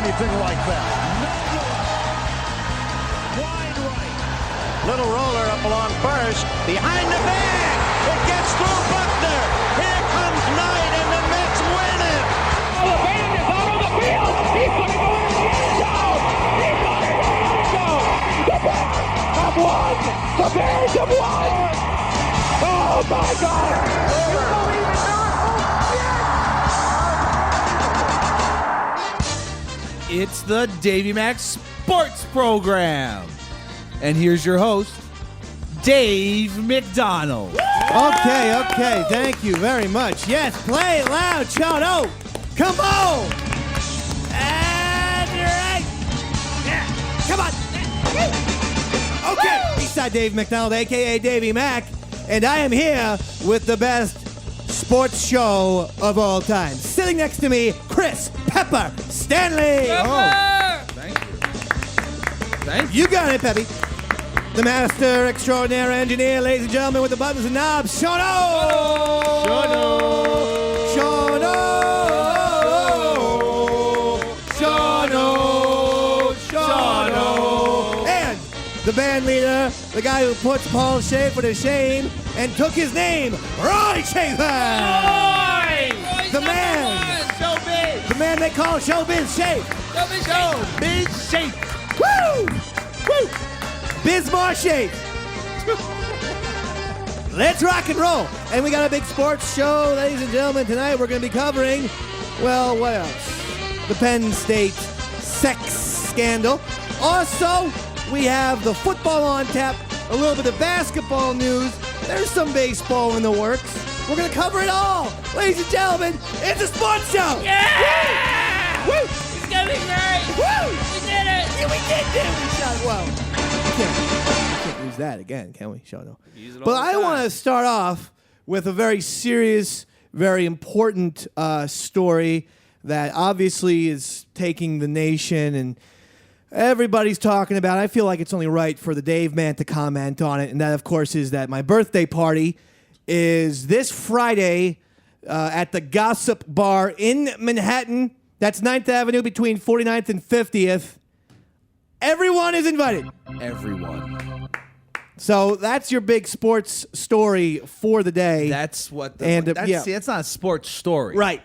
anything like that. Wide right. Little roller up along first. Behind the bag. It gets through Buckner. Here comes Knight, and the Mets win it. Oh, the band is out on the field. He's going to go in the end zone. He's going to go in the end zone. The Bears have won. The Bears have won. Oh, my God. You believe in miracles? Yes. It's the Davey Max Sports Program. And here's your host, Dave McDonald. Okay. Thank you very much. Yes, play it loud, Chono. Come on. And you're right. Yeah. Come on. Okay. Eastside Dave McDonald, a.k.a. Davey Mac. And I am here with the best sports show of all time. Sitting next to me, Chris Pepper Stanley. Oh, thank you. You got it, Peppy. The master extraordinaire engineer, ladies and gentlemen, with the buttons and knobs, Shono. And the band leader, the guy who puts Paul Schaefer to shame and took his name, Roy Schaefer. The man. Showbiz. The man they call Showbiz Shape. Showbiz Shape. Woo! Woo! Bismarck Shape. Let's rock and roll. And we got a big sports show, ladies and gentlemen. Tonight we're going to be covering, well, what else? The Penn State sex scandal. Also, we have the football on tap, a little bit of basketball news. There's some baseball in the works. We're going to cover it all. Ladies and gentlemen, it's a sports show. Yeah! Woo! It's gonna be great! Woo! We did it! Yeah, we did it. We shot it well. We can't use that again, can we? Show no. But I want to start off with a very serious, very important story that obviously is taking the nation and everybody's talking about. I feel like it's only right for the Dave Man to comment on it, and that, of course, is that my birthday party is this Friday at the Gossip Bar in Manhattan. That's 9th Avenue between 49th and 50th. Everyone is invited. Everyone. So that's your big sports story for the day. That's what. See, that's not a sports story, right.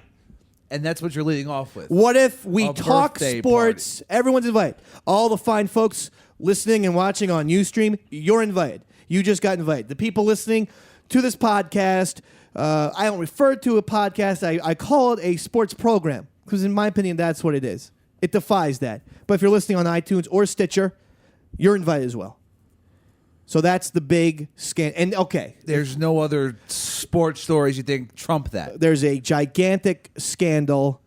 And that's what you're leading off with. What if we A talk birthday sports? party. Everyone's invited. All the fine folks listening and watching on Ustream, you're invited. You just got invited. The people listening to this podcast, I don't refer to a podcast. I call it a sports program because, in my opinion, that's what it is. It defies that. But if you're listening on iTunes or Stitcher, you're invited as well. So that's the big scan. And okay, There's no other sports stories you think trump that. there's a gigantic scandal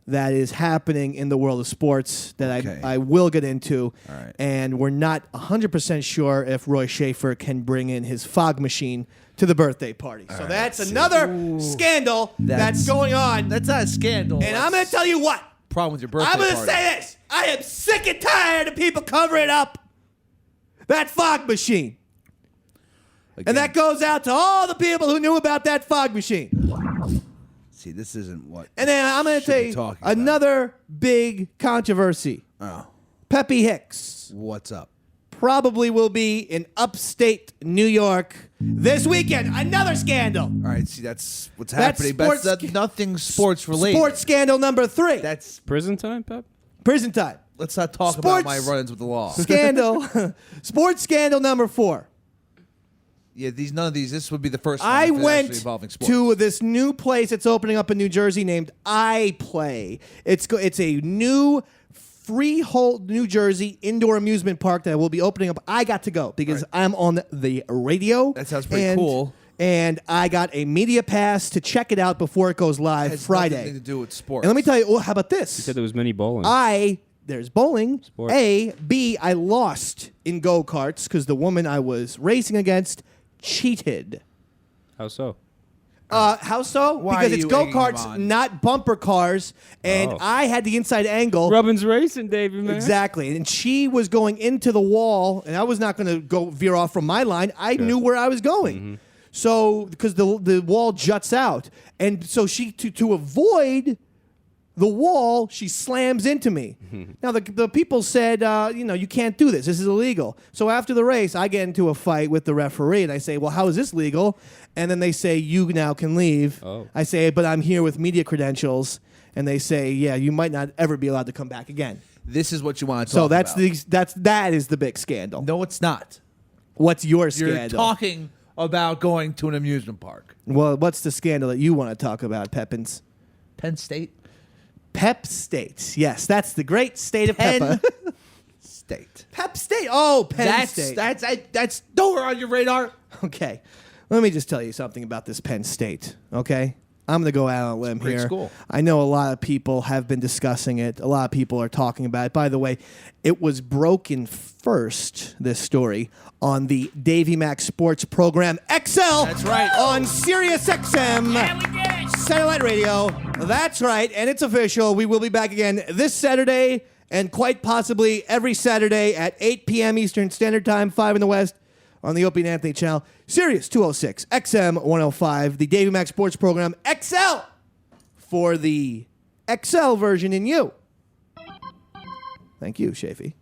that is happening in the world of sports that Okay. I will get into. All right. And we're not 100% sure if Roy Schaefer can bring in his fog machine to the birthday party. So right, that's let's see. another scandal that's going on. That's not a scandal. And I'm going to tell you what. Problem with your birthday I'm going to party. say this. I am sick and tired of people covering up that fog machine. Again. And that goes out to all the people who knew about that fog machine. See, this isn't what. And then I'm going to should tell be you talking about. another big controversy. Oh, Peppy Hicks what's up? probably will be in upstate New York this weekend. Another scandal. All right, see, that's what's That's happening. sports- That's nothing sports related. Sports scandal number 3. That's. Prison time, Pep? Prison time. Let's not talk Sports- about my run-ins with the law. Scandal. Sports scandal number 4. Yeah, none of these. This would be the first one I actually went involving sports. to this new place that's opening up in New Jersey named iPlay. It's a new freehold New Jersey indoor amusement park that will be opening up. I got to go because I'm on the radio. That sounds pretty cool. And I got a media pass to check it out before it goes live Has Friday. nothing to do with sports. And let me tell you, oh, how about this? You said there was mini bowling. There's bowling. Sport. A, B, I lost in go-karts because the woman I was racing against cheated. How so? How so? Why Because are it's you egging him go-karts, on? not bumper cars, and Oh. I had the inside angle. Rubbin's racing, Davey, man. Exactly. And she was going into the wall, and I was not going to go veer off from my line. I knew where I was going. Mm-hmm. So, because the wall juts out. And so she, to avoid the wall, she slams into me. Now, the people said, you can't do this. This is illegal. So after the race, I get into a fight with the referee, and I say, well, how is this legal? And then they say, you now can leave. Oh. I say, but I'm here with media credentials. And they say, yeah, you might not ever be allowed to come back again. This is what you want to talk So about. that is the big scandal. No, it's not. What's your scandal? You're talking about going to an amusement park. Well, what's the scandal that you want to talk about, Peppins? Penn State? Pep State. Yes, that's the great state of Peppa. State. Pep State. Oh, Penn State. That's nowhere on your radar. Okay. Let me just tell you something about this Penn State, okay? I'm going to go out on a limb great here. school. I know a lot of people have been discussing it. A lot of people are talking about it. By the way, it was broken first, this story, on the Davey Mac Sports Program XL. That's right. On Sirius XM. Yeah, we did it. Satellite radio. That's right. And it's official. We will be back again this Saturday and quite possibly every Saturday at 8 p.m. Eastern Standard Time, 5 in the West, on the Opie and Anthony channel. Sirius 206, XM 105, the Davey Mac Sports Program XL for the XL version in you. Thank you, Shafee.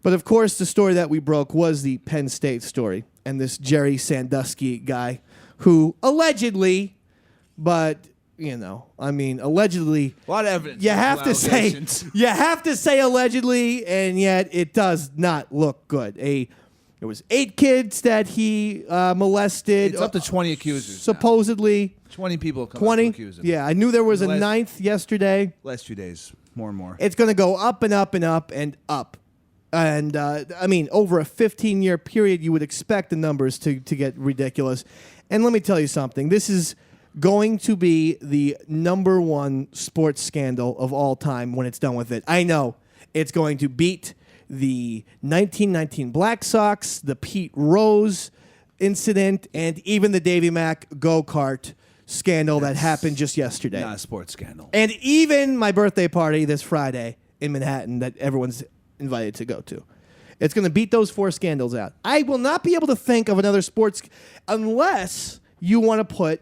But of course, the story that we broke was the Penn State story and this Jerry Sandusky guy who allegedly, allegedly. A lot of evidence. You have to say, allegations. you have to say allegedly, and yet it does not look good. There was 8 kids that he molested. It's up to 20 accusers. Supposedly. 20 people have come 20? to accuse him. Yeah, I knew there was a The last- 9th yesterday. Last few days, more and more. It's going to go up and up and up and up. And, over a 15-year period, you would expect the numbers to get ridiculous. And let me tell you something. This is going to be the number 1 sports scandal of all time when it's done with it. I know. It's going to beat the 1919 Black Sox, the Pete Rose incident, and even the Davey Mac go-kart scandal that happened just yesterday. Not a sports scandal. And even my birthday party this Friday in Manhattan that everyone's invited to go to. It's going to beat those 4 scandals out. I will not be able to think of another sports unless you want to put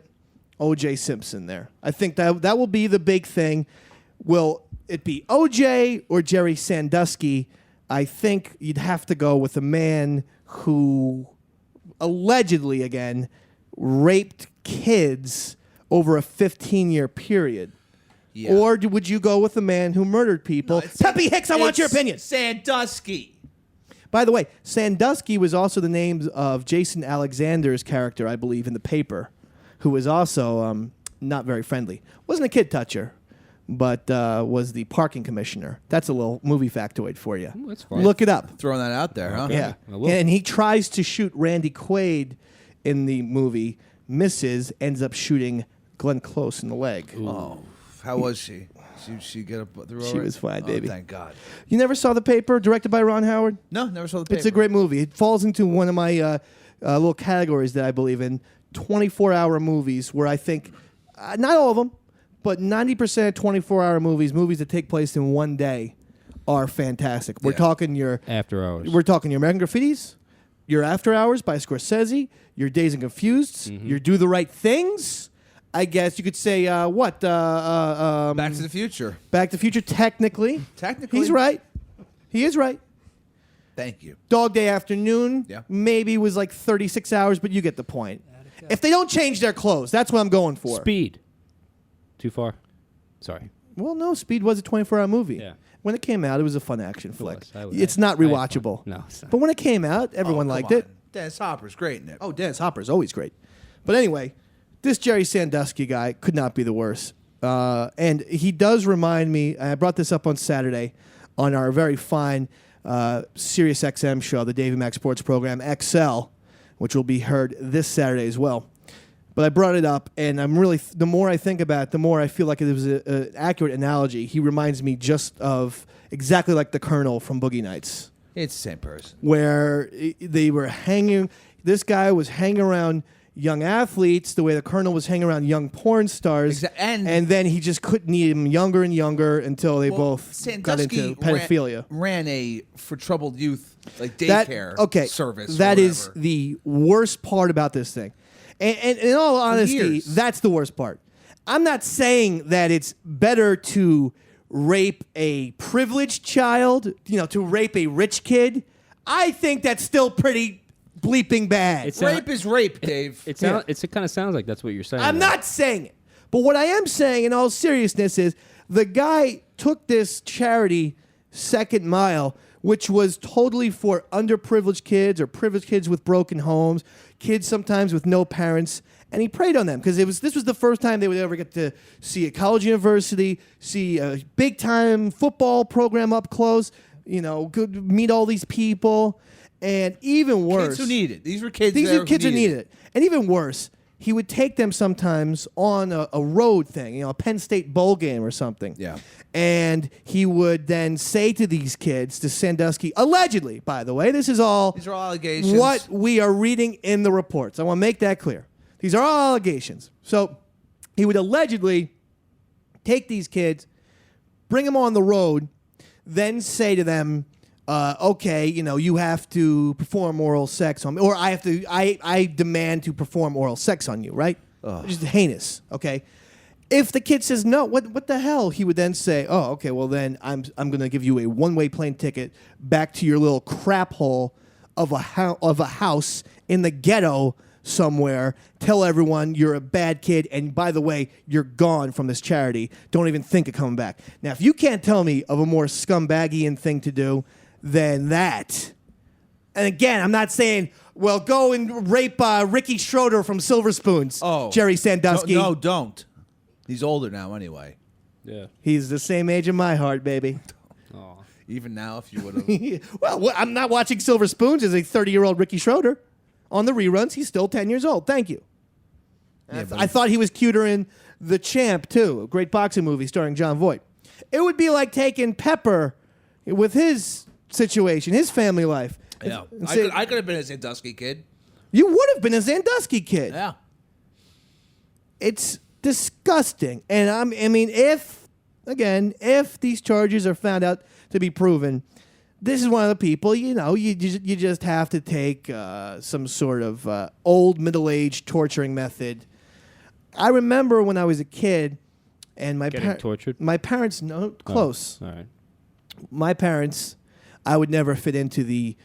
O.J. Simpson there. I think that will be the big thing. Will it be O.J. or Jerry Sandusky? I think you'd have to go with a man who allegedly, again, raped kids over a 15-year period. Yeah. Or would you go with a man who murdered people? Peppy Hicks, I want your opinion. Sandusky. By the way, Sandusky was also the name of Jason Alexander's character, I believe, in the paper, who was also not very friendly. Wasn't a kid toucher, but was the parking commissioner. That's a little movie factoid for you. Ooh, that's fun. Look it up. Throwing that out there, huh? Yeah. I will. And he tries to shoot Randy Quaid in the movie, misses, ends up shooting Glenn Close in the leg. Oh, how was she? She get up through She was fine, baby. Thank God. You never saw The Paper, directed by Ron Howard? No, never saw the paper. It's a great movie. It falls into one of my little categories that I believe in, 24-hour movies, where I think, not all of them, but 90% of 24-hour movies that take place in one day, are fantastic. We're Yeah. talking your After Hours. We're talking your American Graffitis, your After Hours by Scorsese, your Dazed and Confused, your Do the Right Things. I guess you could say what? Back to the Future. Back to the Future. Technically, he's right. He is right. Thank you. Dog Day Afternoon. Yeah. Maybe was like 36 hours, but you get the point. If they don't change their clothes, that's what I'm going for. Speed. Too far. Sorry. Well, no, Speed was a 24-hour movie. Yeah. When it came out, it was a fun action flick. was. It's not I had fun. rewatchable. No, it's not. But when it came out, everyone liked it. Dennis Hopper's great in it. Oh, Dennis Hopper's always great. But anyway, this Jerry Sandusky guy could not be the worst. And he does remind me, I brought this up on Saturday on our very fine Sirius XM show, the Davey Mac Sports Program XL, which will be heard this Saturday as well. But I brought it up, and I'm really, the more I think about it, the more I feel like it was an accurate analogy. He reminds me just of exactly like the Colonel from Boogie Nights, It's the same person. where they were hanging, this guy was hanging around young athletes the way the Colonel was hanging around young porn stars. And then he just couldn't need them younger and younger until they both got into pedophilia. Ran a for troubled youth like daycare service. That or is whatever. the worst part about this thing. And in all honesty, years. that's the worst part. I'm not saying that it's better to rape a privileged child, to rape a rich kid. I think that's still pretty bleeping bad. Rape is rape, Dave. It kind of sounds like that's what you're saying. I'm not saying it. But what I am saying in all seriousness is the guy took this charity, Second Mile, which was totally for underprivileged kids or privileged kids with broken homes, kids sometimes with no parents, and he preyed on them because this was the first time they would ever get to see a college university, see a big-time football program up close, meet all these people, and even worse... Kids who need it. These were kids These there are kids who needed needed it. And even worse, he would take them sometimes on a road thing, a Penn State bowl game or something. Yeah. And he would then say to these kids, to Sandusky, allegedly, by the way, these are all allegations. What we are reading in the reports. I want to make that clear. These are all allegations. So he would allegedly take these kids, bring them on the road, then say to them, okay, you have to perform oral sex on me, or I demand to perform oral sex on you, right? Just heinous, okay? If the kid says no, what the hell? He would then say, oh, okay, well then I'm going to give you a one-way plane ticket back to your little crap hole of a house in the ghetto somewhere. Tell everyone you're a bad kid, and by the way, you're gone from this charity. Don't even think of coming back. Now, if you can't tell me of a more scumbaggy thing to do than that, and again, I'm not saying, well, go and rape Ricky Schroeder from Silver Spoons. Oh, Jerry Sandusky. No, don't. He's older now, anyway. Yeah. He's the same age in my heart, baby. Oh. Even now, if you would have. Well, I'm not watching Silver Spoons as a 30-year-old Ricky Schroeder. On the reruns, he's still 10 years old. Thank you. Yeah, I thought he was cuter in The Champ, too, a great boxing movie starring John Voight. It would be like taking Pepper with his situation, his family life. Yeah. and I say, could have been a Sandusky kid. You would have been a Sandusky kid. Yeah. It's disgusting. And if these charges are found out to be proven, this is one of the people, you just have to take some sort of old middle-aged torturing method. I remember when I was a kid, and tortured. My parents, close. All right. My parents, I would never fit into the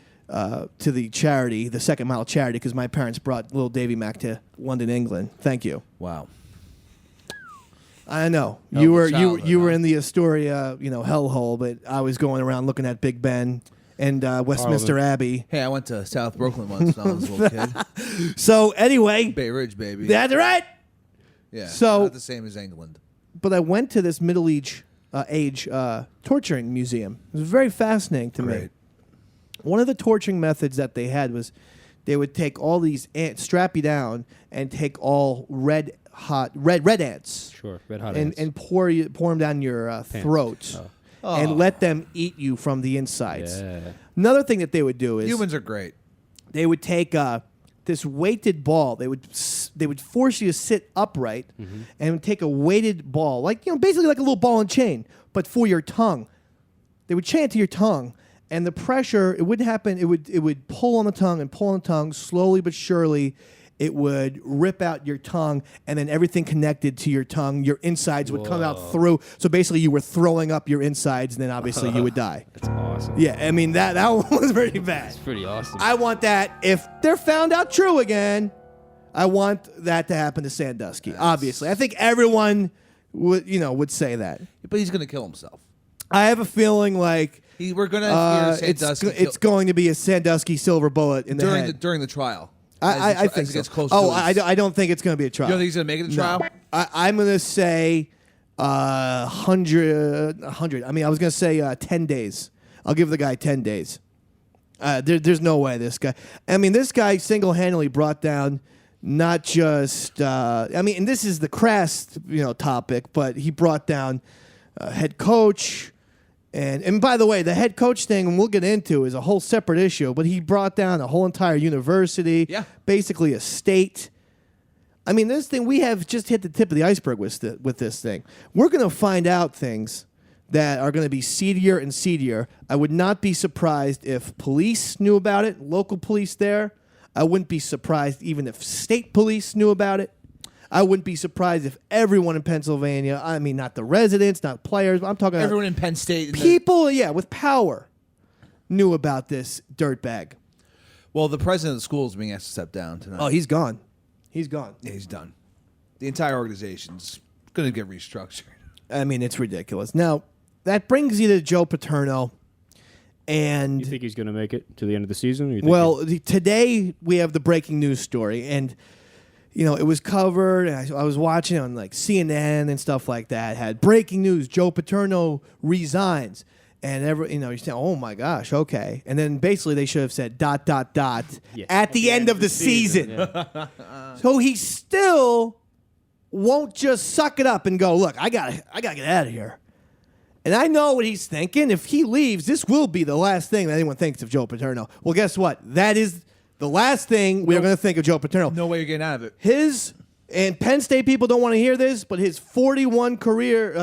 charity, the Second Mile charity, because my parents brought little Davey Mac to London, England. Thank you. Wow. I know Hell you of a were childhood, you were huh? in the Astoria, hellhole, but I was going around looking at Big Ben and Westminster Abbey. Hey, I went to South Brooklyn once when I was a little kid. So anyway, Bay Ridge, baby. that's right. Yeah. So- not the same as England. But I went to this middle age torturing museum. It was very fascinating to me. Great. One of the torturing methods that they had was they would take all these ants, strap you down, and take all red ants. Sure. Red hot And, ants. and pour them down your throat and let them eat you from the insides. Yeah. Another thing that they would do is Humans are great. they would take this weighted ball. They would force you to sit upright and take a weighted ball, basically like a little ball and chain, but for your tongue. They would chain it to your tongue, and the pressure, it wouldn't happen. It would pull on the tongue and pull on the tongue slowly but surely. It would rip out your tongue, and then everything connected to your tongue, your insides would come out through. So basically, you were throwing up your insides, and then obviously you would die. That's awesome. Yeah, I mean, that one was very bad. It's pretty awesome. I want that. If they're found out true again, I want that to happen to Sandusky. Obviously, I think everyone would say that. But he's going to kill himself. I have a feeling like We're going to hear Sandusky it's going to be a Sandusky silver bullet in the head. during the trial. I think as it so. gets close Oh, to I don't think it's going to be a You trial. don't think he's going to make it to trial? I'm going to say 100. I mean, I was going to say 10 days. I'll give the guy 10 days. There's no way this guy. I mean, this guy single-handedly brought down not just. And this is the crass, topic, but he brought down head coach. And by the way, the head coach thing, and we'll get into, is a whole separate issue. But he brought down a whole entire university, basically a state. I mean, this thing, we have just hit the tip of the iceberg with this thing. We're going to find out things that are going to be seedier and seedier. I would not be surprised if police knew about it, local police there. I wouldn't be surprised even if state police knew about it. I wouldn't be surprised if everyone in Pennsylvania, I mean, not the residents, not players, but I'm talking Everyone in Penn State. people, with power knew about this dirtbag. Well, the president of the school is being asked to step down tonight. Oh, he's gone. He's gone. Yeah, he's done. The entire organization's going to get restructured. I mean, it's ridiculous. Now, that brings you to Joe Paterno. And You think he's going to make it to the end of the season? Or you think today we have the breaking news story. And, it was covered. And I was watching on like CNN and stuff like that. Had breaking news. Joe Paterno resigns. And you're saying, oh my gosh, okay. And then basically they should have said ... Yes. at the end of the season. Yeah. So he still won't just suck it up and go, look, I gotta get out of here. And I know what he's thinking. If he leaves, this will be the last thing that anyone thinks of Joe Paterno. Well, guess what? That is the last thing we're going to think of Joe Paterno. No way you're getting out of it. And Penn State people don't want to hear this, but his 41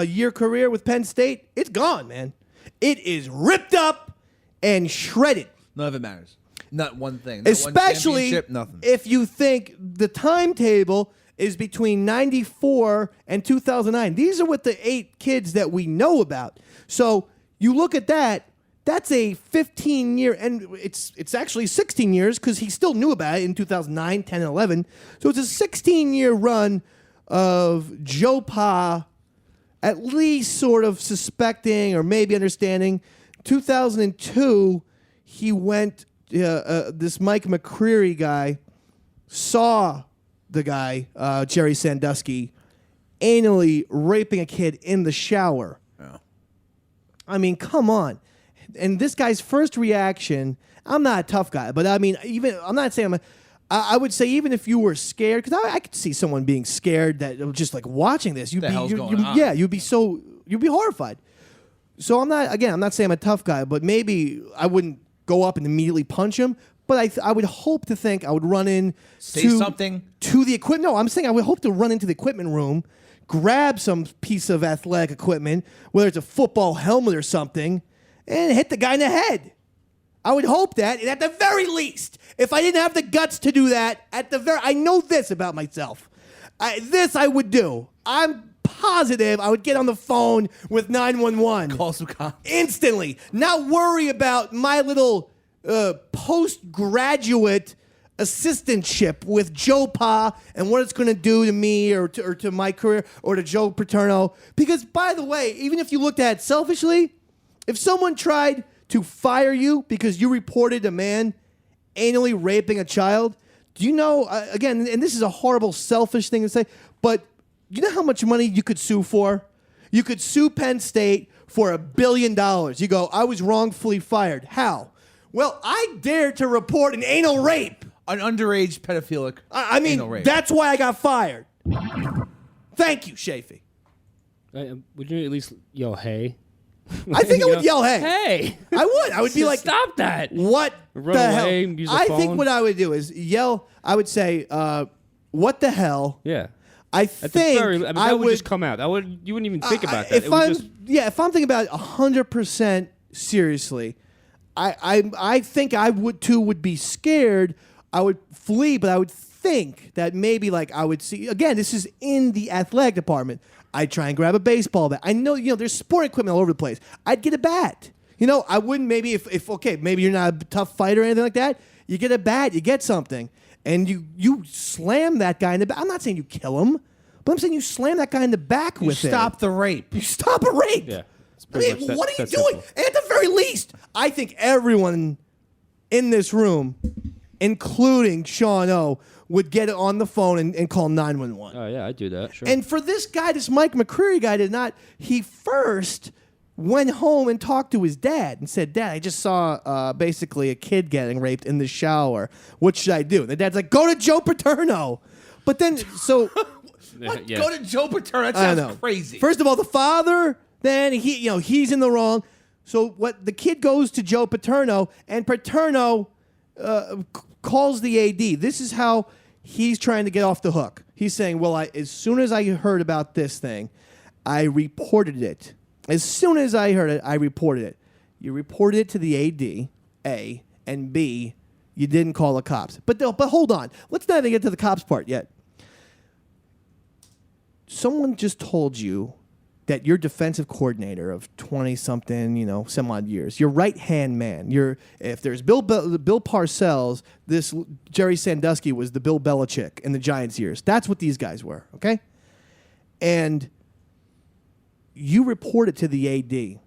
year career with Penn State, it's gone, man. It is ripped up and shredded. None of it matters. Not one thing. Not Especially one championship, nothing. if you think the timetable is between 94 and 2009. These are with the 8 kids that we know about. So you look at that, that's a 15-year, and it's actually 16 years because he still knew about it in 2009, 10, and 11. So it's a 16-year run of Joe Pa at least sort of suspecting or maybe understanding. 2002, he went, this Mike McCreary guy saw the guy, Jerry Sandusky, anally raping a kid in the shower. Yeah. I mean, come on. And this guy's first reaction, I'm not a tough guy, but I mean, I'm not saying I would say even if you were scared, because I could see someone being scared that just like watching this, you'd be horrified. So I'm not saying I'm a tough guy, but maybe I wouldn't go up and immediately punch him. But I would hope to think I would run in something to the equipment. No, I'm saying I would hope to run into the equipment room, grab some piece of athletic equipment, whether it's a football helmet or something, and hit the guy in the head. I would hope that, and at the very least, if I didn't have the guts to do that, I know this about myself. This I would do. I'm positive I would get on the phone with 911. Call some cops. Instantly. Not worry about my little postgraduate assistantship with Joe Pa and what it's going to do to me or to my career or to Joe Paterno. Because, by the way, even if you looked at it selfishly, if someone tried to fire you because you reported a man anally raping a child, do you know, again, and this is a horrible, selfish thing to say, but you know how much money you could sue for? You could sue Penn State for $1 billion. You go, I was wrongfully fired. How? Well, I dared to report an anal rape. An underage pedophilic anal rape. That's why I got fired. Thank you, Shafee. would you at least yell, hey? I think I would yell, hey. Hey! I would. I would be like, stop that. What Run the away, hell? use the I think phone. what I would do is yell. I would say, what the hell? Yeah. I At think the very, that I would just come out. You wouldn't even think about that. If It would I'm just, if I'm thinking about it 100% seriously, I think I would be scared. I would flee, but I would think that maybe like I would see again. This is in the athletic department. I'd try and grab a baseball bat. I know there's sport equipment all over the place. I'd get a bat. I wouldn't maybe if okay, maybe you're not a tough fighter or anything like that. You get a bat, you get something, and you slam that guy in the back. I'm not saying you kill him, but I'm saying you slam that guy in the back with it. Stop the rape. You stop a rape. Yeah. I mean, what are you doing? And at the very least, I think everyone in this room, including Sean O, would get it on the phone and call 911. oh, yeah, I'd do that. Sure. And for this guy, this Mike McCreary guy did not. He first went home and talked to his dad and said, Dad, I just saw basically a kid getting raped in the shower. What should I do? And the dad's like, go to Joe Paterno. But then, so... What? Yeah. Go to Joe Paterno. That I sounds know. crazy. First of all, the father, then he's in the wrong. So what the kid goes to Joe Paterno, and Paterno calls the AD. This is how he's trying to get off the hook. He's saying, well, as soon as I heard about this thing, I reported it. As soon as I heard it, I reported it. You reported it to the AD, A, and B, you didn't call the cops. But hold on. Let's not even get to the cops part yet. someone just told you that your defensive coordinator of 20-something, some odd years, your right-hand man, if there's Bill Parcells, this Jerry Sandusky was the Bill Belichick in the Giants years. That's what these guys were, okay? And you report it to the AD,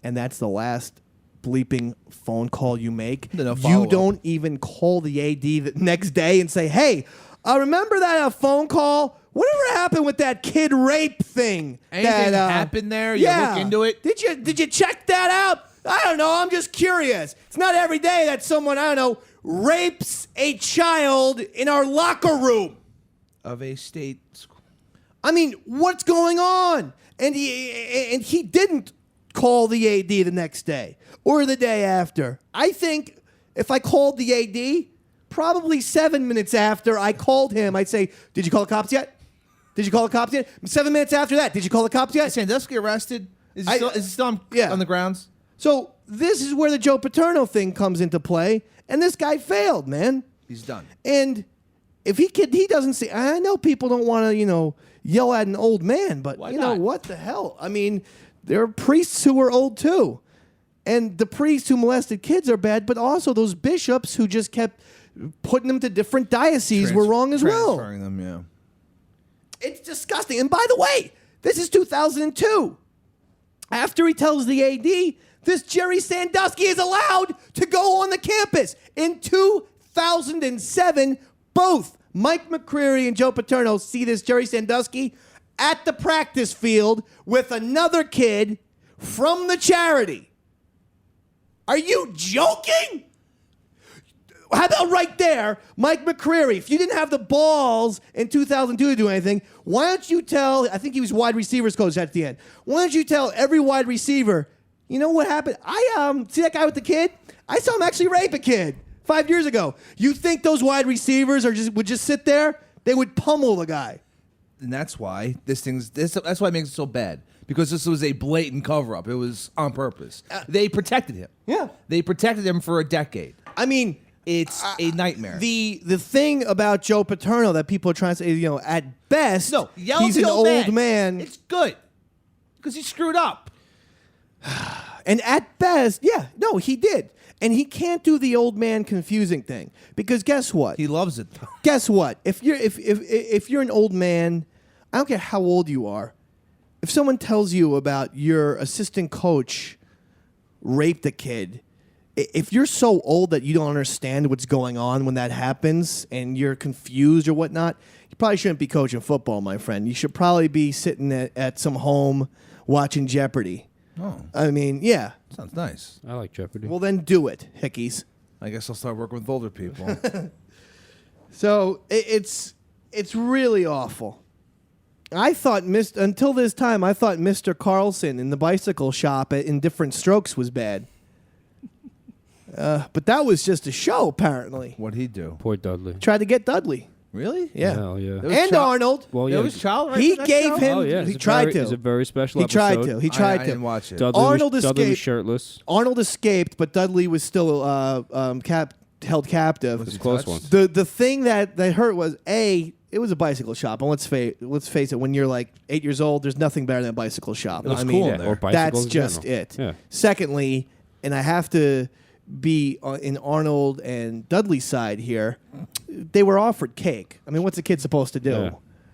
and that's the last bleeping phone call you make. No you don't even call the AD the next day and say, hey, remember that phone call? Whatever happened with that kid rape thing? Anything happened there? You look into it? Did you check that out? I don't know. I'm just curious. It's not every day that someone, rapes a child in our locker room. Of a state school. I mean, what's going on? And he didn't call the AD the next day or the day after. I think if I called the AD, probably 7 minutes after I called him, I'd say, did you call the cops yet? Did you call the cops yet? 7 minutes after that, did you call the cops yet? Is Sandusky arrested? Is he still on the grounds? So this is where the Joe Paterno thing comes into play, and this guy failed, man. He's done. And if he doesn't see, I know people don't want to, yell at an old man, but Why you not? know what the hell? I mean, there are priests who are old too. And the priests who molested kids are bad, but also those bishops who just kept putting them to different dioceses were wrong as well. Transferring them, yeah. It's disgusting. And by the way, this is 2002. After he tells the AD, this Jerry Sandusky is allowed to go on the campus. In 2007, both Mike McCreary and Joe Paterno see this Jerry Sandusky at the practice field with another kid from the charity. Are you joking? How about right there, Mike McCreary? If you didn't have the balls in 2002 to do anything, why don't you tell, I think he was wide receivers coach at the end. Why don't you tell every wide receiver, you know what happened? I see that guy with the kid? I saw him actually rape a kid 5 years ago. You think those wide receivers would just sit there? They would pummel the guy. And that's why that's why it makes it so bad. Because this was a blatant cover-up. It was on purpose. They protected him. Yeah. They protected him for a decade. I mean, It's a nightmare. The thing about Joe Paterno that people are trying to say, at best, yell he's at an the old man. It's good. Because he screwed up. And at best, he did. And he can't do the old man confusing thing. Because guess what? He loves it, though. Guess what? If you're an old man, I don't care how old you are, if someone tells you about your assistant coach raped a kid, if you're so old that you don't understand what's going on when that happens and you're confused or whatnot, you probably shouldn't be coaching football, my friend. You should probably be sitting at some home watching Jeopardy. Oh. I mean, yeah. Sounds nice. I like Jeopardy. Well, then do it, hickeys. I guess I'll start working with older people. So it's really awful. I thought, until this time, I thought Mr. Carlson in the bicycle shop in Different Strokes was bad. But that was just a show, apparently. What'd he do? Poor Dudley. Tried to get Dudley. Really? Yeah. Hell yeah. There was And Arnold. Well, There yeah. was child rape He in that gave show? him. Oh yeah. He it's tried very, to. It's a very special He tried episode. to. He I tried to. didn't watch it. Dudley Arnold was, Dudley was escaped. shirtless. Arnold escaped, but Dudley was still held captive. It was a close one. The thing that hurt was it was a bicycle shop, and let's face it. When you're like 8 years old, there's nothing better than a bicycle shop. It was I cool mean, in there. Or bicycles that's in just general. it. Yeah. Secondly, and I have to be in Arnold and Dudley's side here. They were offered cake. I mean, what's a kid supposed to do? Yeah.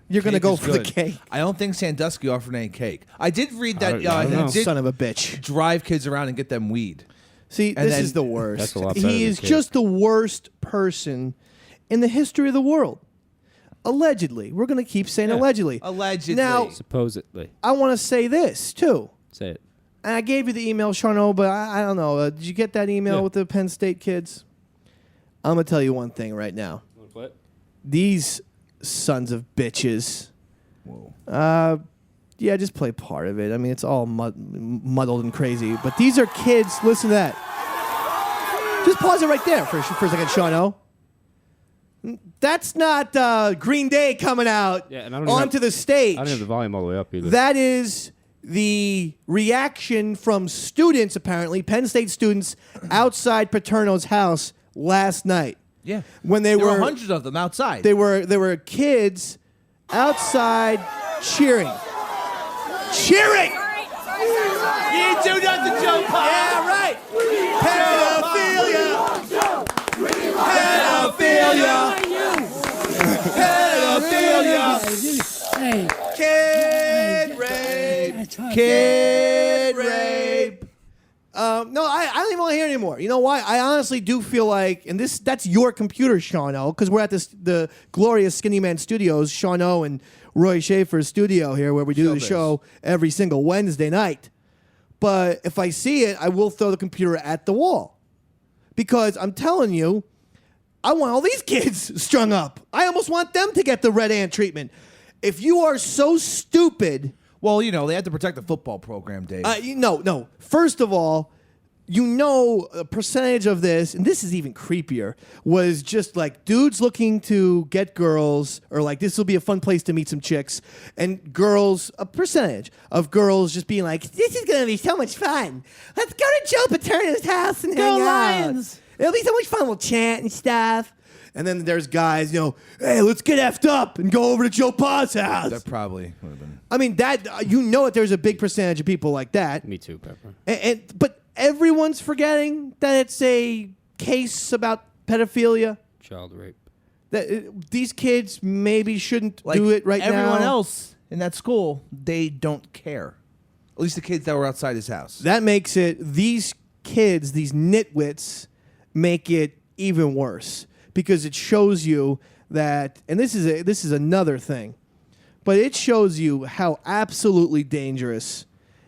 You're going to Cake go is for the good. cake. I don't think Sandusky offered any cake. I did read that I don't know. he did Son of a bitch. drive kids around and get them weed. See, And this then- is the worst. That's a lot better He than is cake. just the worst person in the history of the world. Allegedly. We're going to keep saying Yeah. allegedly. Allegedly. Now, Supposedly. I want to say this, too. Say it. And I gave you the email, Charno, but I don't know. Did you get that email Yeah. with the Penn State kids? I'm going to tell you one thing right now. Want to play it? These sons of bitches. Whoa. Yeah, just play part of it. I mean, it's all muddled and crazy. But these are kids. Listen to that. Just pause it right there for a second, Shawno. That's not Green Day coming out Yeah, and I don't even onto have- the stage. I don't have the volume all the way up either. That is the reaction from students, apparently, Penn State students, outside Paterno's house last night. Yeah. When There were hundreds of them outside. There were kids outside cheering. Cheering! You didn't do nothing, Joe Pop. Yeah, right. Pedophilia. Pedophilia. Kid rape. No, I don't even want to hear anymore. You know why? I honestly do feel like, and that's your computer, Sean O, because we're at the glorious Skinny Man Studios, Sean O and Roy Schaefer's studio here, where we do the show every single Wednesday night. But if I see it, I will throw the computer at the wall. Because I'm telling you, I want all these kids strung up. I almost want them to get the red ant treatment. If you are so stupid... Well, they had to protect the football program, Dave. No. First of all, a percentage of this, and this is even creepier, was just like dudes looking to get girls, or like this will be a fun place to meet some chicks, and girls, a percentage of girls just being like, this is going to be so much fun. Let's go to Joe Paterno's house and hang out. Lions. It'll be so much fun. We'll chant and stuff. And then there's guys, hey, let's get effed up and go over to Joe Pa's house. That probably would have been. I mean, that that there's a big percentage of people like that. Me too, Pepper. But everyone's forgetting that it's a case about pedophilia. Child rape. That these kids maybe shouldn't do it right now. Everyone else in that school, they don't care. At least the kids that were outside his house. That makes it, these kids, these nitwits, make it even worse. Because it shows you that, and this is another thing, but it shows you how absolutely dangerous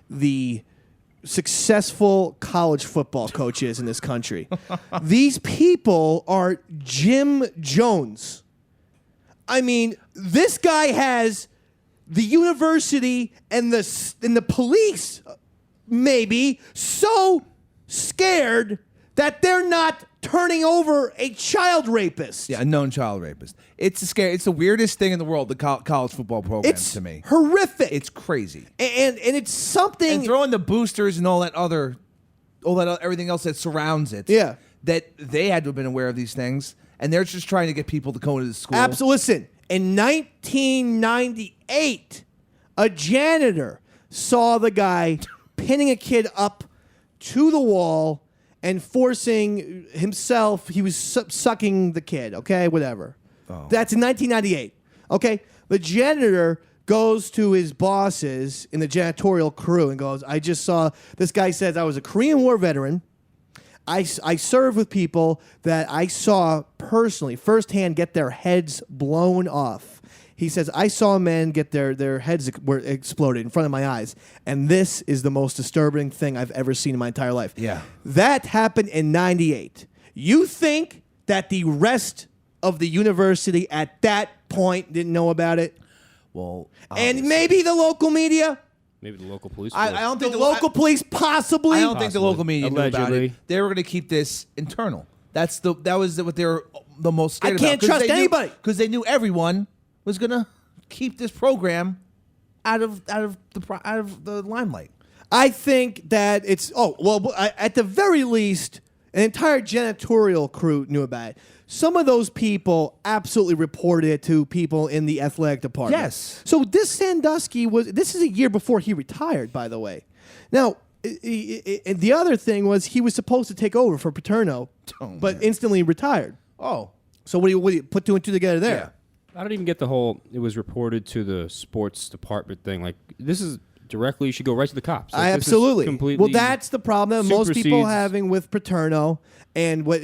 the successful college football coach is in this country. These people are Jim Jones. I mean, this guy has the university and the police maybe so scared that they're not turning over a child rapist. Yeah, a known child rapist. It's the weirdest thing in the world, the college football program, to me. Horrific. It's crazy. And it's something... And throwing the boosters and all that everything else that surrounds it. Yeah. That they had to have been aware of these things, and they're just trying to get people to go into the school. Absolutely. Listen, in 1998, a janitor saw the guy pinning a kid up to the wall and forcing himself, he was sucking the kid, okay, whatever. Oh. That's in 1998, okay? The janitor goes to his bosses in the janitorial crew and goes, I just saw, this guy says, I was a Korean War veteran. I served with people that I saw personally, firsthand, get their heads blown off. He says, I saw men get their heads were exploded in front of my eyes. And this is the most disturbing thing I've ever seen in my entire life. Yeah. That happened in 98. You think that the rest of the university at that point didn't know about it? Well, and maybe the local media? Maybe the local police. I don't think the local police possibly? I don't think the local media knew about Allegedly. it. They were going to keep this internal. That was what they were the most scared about. I can't trust anybody. Because they knew everyone was going to keep this program out of the limelight. I think that it's at the very least, an entire janitorial crew knew about it. Some of those people absolutely reported it to people in the athletic department. Yes. So this Sandusky this is a year before he retired, by the way. Now, the other thing was he was supposed to take over for Paterno, but instantly retired. Oh. So what do you put two and two together there? Yeah. I don't even get the whole, it was reported to the sports department thing. Like, this is directly, you should go right to the cops. Like, Absolutely. Completely Well, that's the problem that most people supersedes- having with Paterno, and what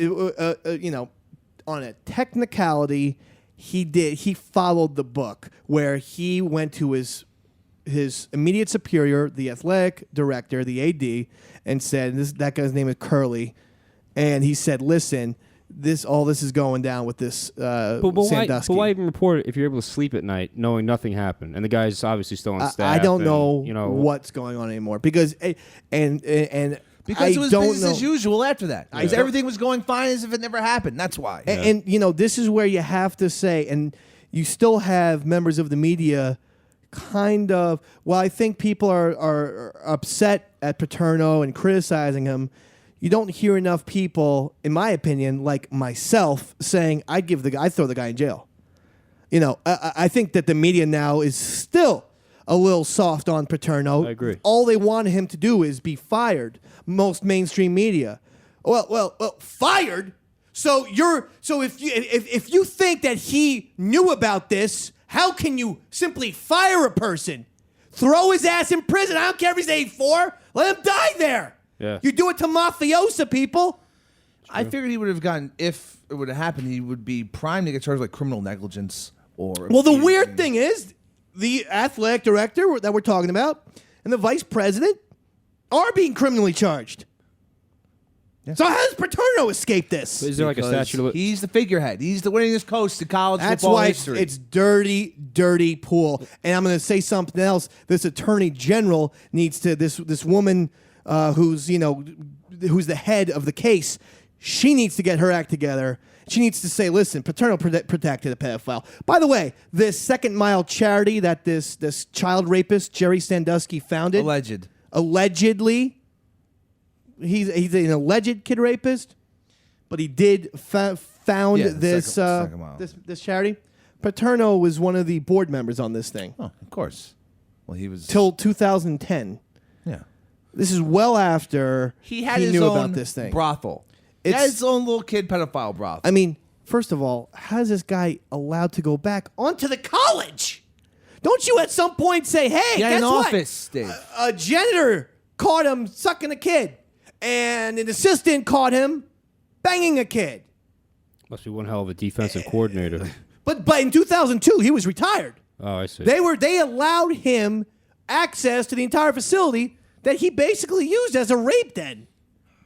on a technicality, he followed the book where he went to his immediate superior, the athletic director, the AD, and said, that guy's name is Curley, and he said, listen, all this is going down with this Sandusky. But why even report it if you're able to sleep at night knowing nothing happened and the guy's obviously still on staff? I don't know what's going on anymore because Because it was business as usual after that. Because everything was going fine as if it never happened. That's why. And this is where you have to say, and you still have members of the media kind of, well, I think people are upset at Paterno and criticizing him. You don't hear enough people, in my opinion, like myself, saying I'd throw the guy in jail. I think that the media now is still a little soft on Paterno. I agree. All they wanted him to do is be fired. Most mainstream media. Well, fired. So if you think that he knew about this, how can you simply fire a person? Throw his ass in prison. I don't care if he's 84. Let him die there. Yeah. You do it to mafiosa people. I figured he would have gotten, if it would have happened, he would be primed to get charged like criminal negligence or. Well, the weird thing is, the athletic director that we're talking about and the vice president are being criminally charged. Yeah. So how does Paterno escape this? Is there like a statute of He's the figurehead. He's the winningest coach to college That's football why history. it's dirty, dirty pool. And I'm going to say something else. This attorney general needs to, this woman who's the head of the case, she needs to get her act together. She needs to say, listen, Paterno protected a pedophile. By the way, this Second Mile charity that this child rapist, Jerry Sandusky, founded. Allegedly. He's an alleged kid rapist, but he did found this this charity. Paterno was one of the board members on this thing. Oh, of course. Well, he was till 2010. Yeah, this is well after he his knew own about this thing. Brothel. He had his own little kid pedophile brothel. I mean, first of all, how is this guy allowed to go back onto the college? Don't you at some point say, "Hey, guess in what? office, Dave. A janitor caught him sucking a kid, and an assistant caught him banging a kid." Must be one hell of a defensive coordinator. But in 2002, he was retired. Oh, I see. They allowed him access to the entire facility that he basically used as a rape den.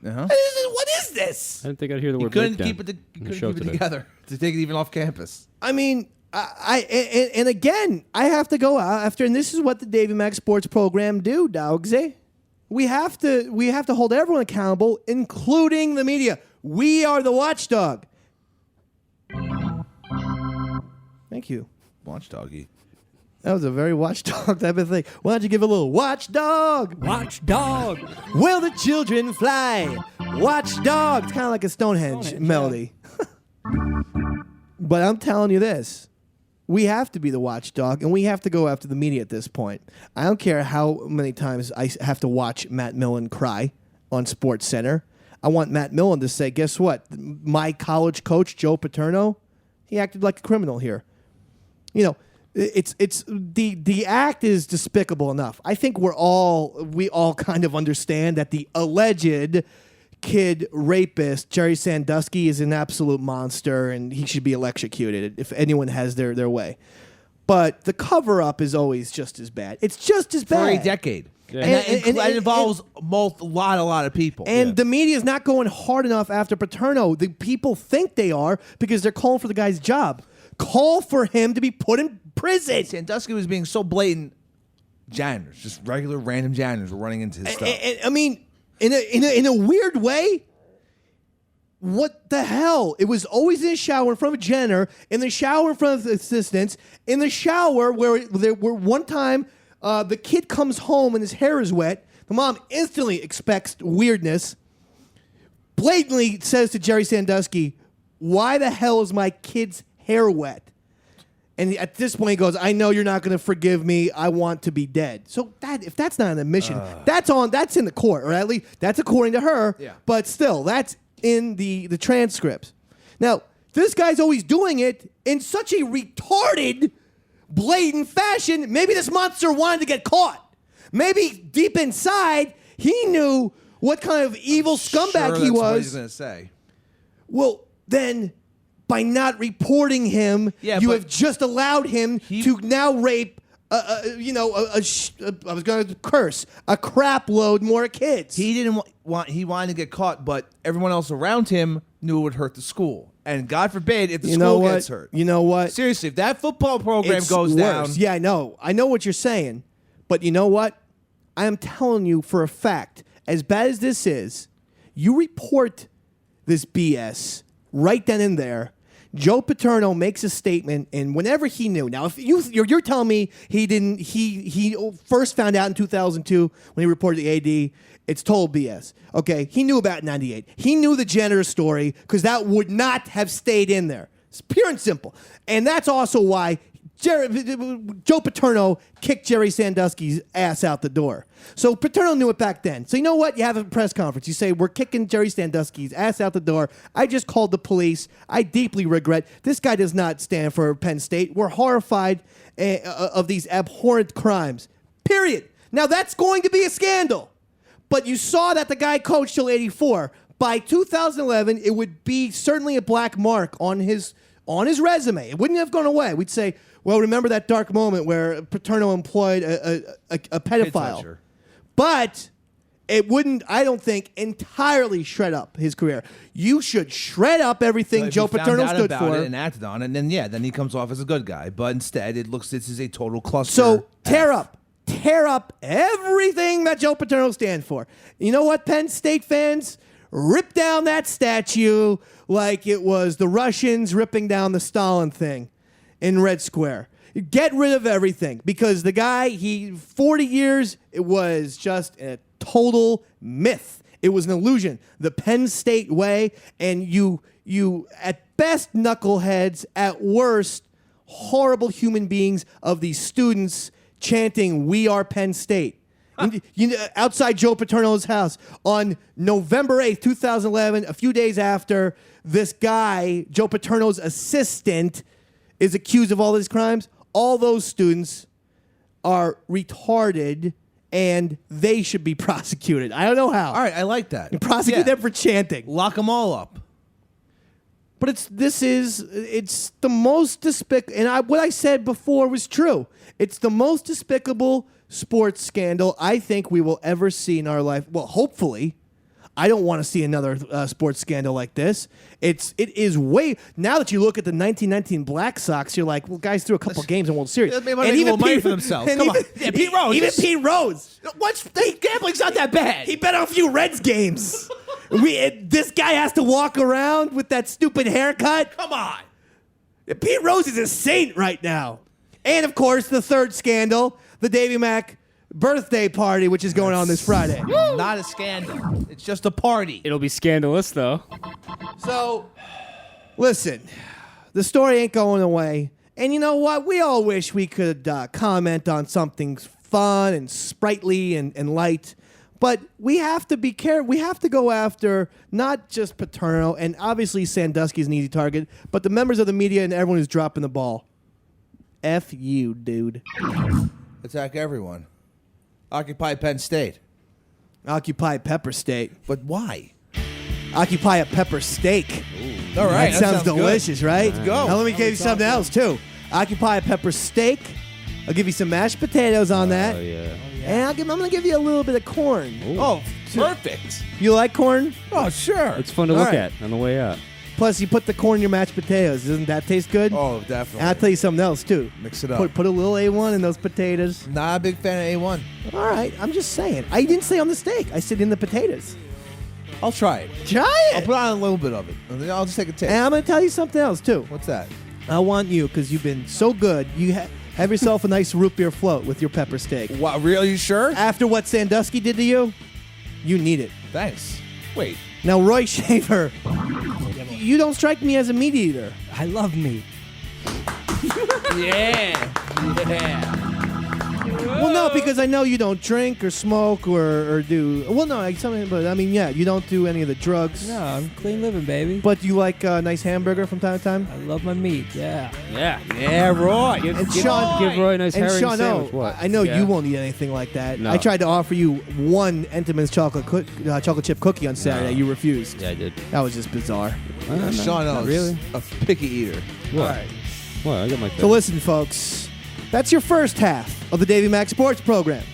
Uh-huh. What is this? I didn't think I'd hear the word Couldn't breakdown. keep it together to take it even off campus. I mean, and again, I have to go out after, and this is what the Davey Max Sports Program do, Dogsy. We have to hold everyone accountable, including the media. We are the watchdog. Thank you. Watchdoggy. That was a very watchdog type of thing. Why don't you give a little watchdog? Watchdog. Will the children fly? Watchdog. It's kind of like a Stonehenge melody. But I'm telling you this. We have to be the watchdog, and we have to go after the media at this point. I don't care how many times I have to watch Matt Millen cry on Sports Center. I want Matt Millen to say, guess what? My college coach, Joe Paterno, he acted like a criminal here. You know, it's the act is despicable enough. I think we all kind of understand that the alleged kid rapist Jerry Sandusky is an absolute monster and he should be electrocuted if anyone has their way. But the cover up is always just as bad. It's just as bad For a decade. Yeah. And that involves a lot of people. And the media is not going hard enough after Paterno. The people think they are because they're calling for the guy's job. Call for him to be put in prison. Sandusky was being so blatant. Janitors, just regular random janitors, were running into his stuff. I mean, in a weird way, what the hell? It was always in the shower in front of a janitor, in the shower in front of the assistants, in the shower where one time the kid comes home and his hair is wet. The mom instantly expects weirdness, blatantly says to Jerry Sandusky, "Why the hell is my kid's hair wet?" And at this point, he goes, "I know you're not going to forgive me. I want to be dead." So if that's not an admission, that's in the court, or at least that's according to her. Yeah. But still, that's in the transcripts. Now, this guy's always doing it in such a retarded, blatant fashion. Maybe this monster wanted to get caught. Maybe deep inside, he knew what kind of evil scumbag he That's what was. he's going to say. Well, then, by not reporting him, you have just allowed him to now rape, I was going to curse, a crap load more kids. He didn't he wanted to get caught, but everyone else around him knew it would hurt the school. And God forbid if the school gets hurt. You know what? Seriously, if that football program It's goes down. worse. Yeah, I know. I know what you're saying. But you know what? I am telling you for a fact, as bad as this is, you report this BS right then and there. Joe Paterno makes a statement, and whenever he knew. Now, if you're telling me he didn't, he first found out in 2002 when he reported the AD. It's total BS. Okay, he knew about 98. He knew the janitor story because that would not have stayed in there. It's pure and simple, and that's also why Joe Paterno kicked Jerry Sandusky's ass out the door. So Paterno knew it back then. So you know what? You have a press conference. You say, we're kicking Jerry Sandusky's ass out the door. I just called the police. I deeply regret. This guy does not stand for Penn State. We're horrified of these abhorrent crimes. Period. Now that's going to be a scandal. But you saw that the guy coached till 84. By 2011, it would be certainly a black mark on his resume. It wouldn't have gone away. We'd say, well, remember that dark moment where Paterno employed a pedophile. But it wouldn't, I don't think, entirely shred up his career. You should shred up everything Joe Paterno stood for. And acted on it, and then he comes off as a good guy. But instead, this is a total cluster. So tear up everything that Joe Paterno stands for. You know what, Penn State fans? Rip down that statue like it was the Russians ripping down the Stalin thing in Red Square. Get rid of everything because the guy, 40 years, it was just a total myth. It was an illusion. The Penn State way, and you at best knuckleheads, at worst horrible human beings of these students chanting, "We are Penn State." Outside Joe Paterno's house on November 8th, 2011, a few days after this guy, Joe Paterno's assistant, is accused of all these crimes, all those students are retarded and they should be prosecuted. I don't know how. All right, I like that. Prosecute them for chanting. Lock them all up. But it's the most despicable, and what I said before was true. It's the most despicable sports scandal I think we will ever see in our life. Well, hopefully. I don't want to see another sports scandal like this. It is way, now that you look at the 1919 Black Sox, you're like, well, guys threw a couple games in World Series. They might make a little money for themselves. Come on. Yeah, Pete Rose. Even Pete Rose. Gambling's not that bad. He bet on a few Reds games. This guy has to walk around with that stupid haircut. Come on. Pete Rose is a saint right now. And, of course, the third scandal, the Davey Mack birthday party, which is going on this Friday. Not a scandal. It's just a party. It'll be scandalous, though. So, listen, the story ain't going away. And you know what? We all wish we could comment on something fun and sprightly and light. But we have to be careful. We have to go after not just Paterno, and obviously Sandusky's an easy target, but the members of the media and everyone who's dropping the ball. F you, dude. Attack everyone. Occupy Penn State. Occupy Pepper State. But why? Occupy a pepper steak. Ooh. All right. That sounds delicious, good. right? Let's go. Now let me give you something else, too. Occupy a pepper steak. I'll give you some mashed potatoes on that. Oh, yeah. And I'm going to give you a little bit of corn. Ooh. Oh, perfect. You like corn? Oh, sure. It's fun to look at on the way out. Plus, you put the corn in your mashed potatoes. Doesn't that taste good? Oh, definitely. And I'll tell you something else, too. Mix it up. Put a little A1 in those potatoes. Not a big fan of A1. All right. I'm just saying. I didn't say on the steak. I said in the potatoes. I'll try it. Try it. I'll put on a little bit of it. And then I'll just take a taste. And I'm going to tell you something else, too. What's that? I want you, because you've been so good, you have yourself a nice root beer float with your pepper steak. What, really? You sure? After what Sandusky did to you, you need it. Thanks. Wait. Now, Roy Shaver, you don't strike me as a meat eater. I love meat. Yeah. Well, no, because I know you don't drink or smoke or do. Well, no, but I mean, yeah, you don't do any of the drugs. No, I'm clean living, baby. But you like a nice hamburger from time to time? I love my meat, yeah. Yeah. Yeah, Roy. And Sean, Give Roy a nice and herring Sean, sandwich. What? I know Yeah. you won't eat anything like that. No. I tried to offer you one Entenmann's chocolate chip cookie on Saturday. No. You refused. Yeah, I did. That was just bizarre. Sean Not is really. a picky eater. What? All right. What? I got my So listen, folks. That's your first half of the Davey Mack Sports program.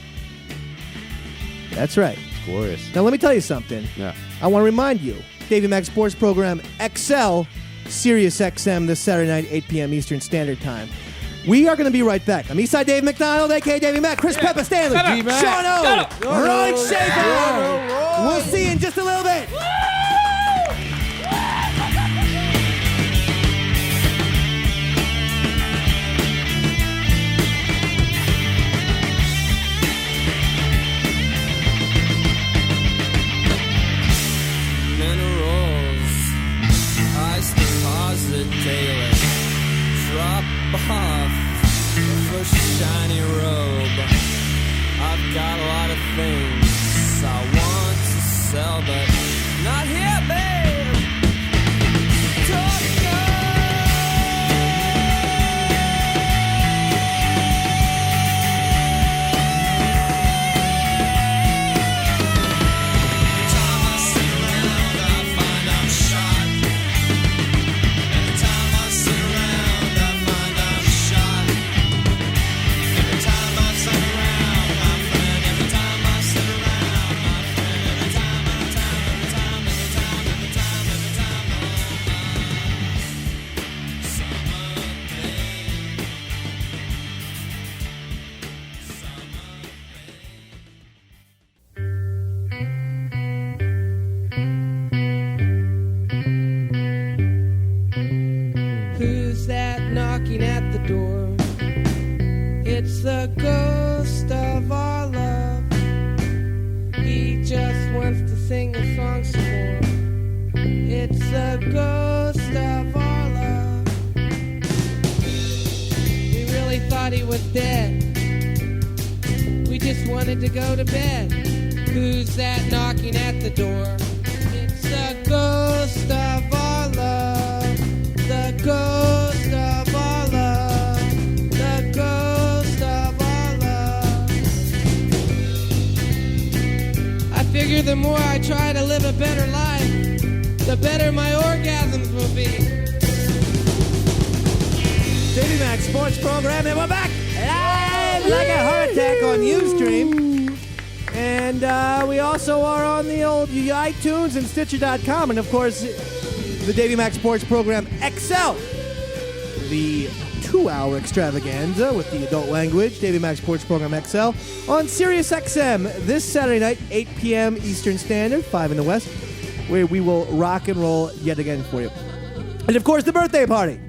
That's right. glorious. Now, let me tell you something. Yeah. I want to remind you, Davey Mack Sports Program XL, Sirius XM, this Saturday night, 8 p.m. Eastern Standard Time. We are going to be right back. I'm Eastside Dave McDonald, a.k.a. Davey Mack, Chris Pepper Stanley, Sean O, Roy Shaver. We'll see you in just a little bit. Ice deposit daily. Drop off sing the song some more. It's a ghost of our love. We really thought he was dead. We just wanted to go to bed. Who's that knocking at the door? It's a ghost of our love. The ghost of our love. The ghost of our love. I figure the more I try to live a better life, the better my orgasms will be. Davey Mac Sports Program, and we're back live like a heart attack on Ustream. And we also are on the old iTunes and Stitcher.com. And, of course, the Davey Mac Sports Program XL, the 2-hour extravaganza with the adult language, Davey Mac Sports Program XL, on Sirius XM this Saturday night, 8 p.m. Eastern Standard, 5 in the West, where we will rock and roll yet again for you. And, of course, the birthday party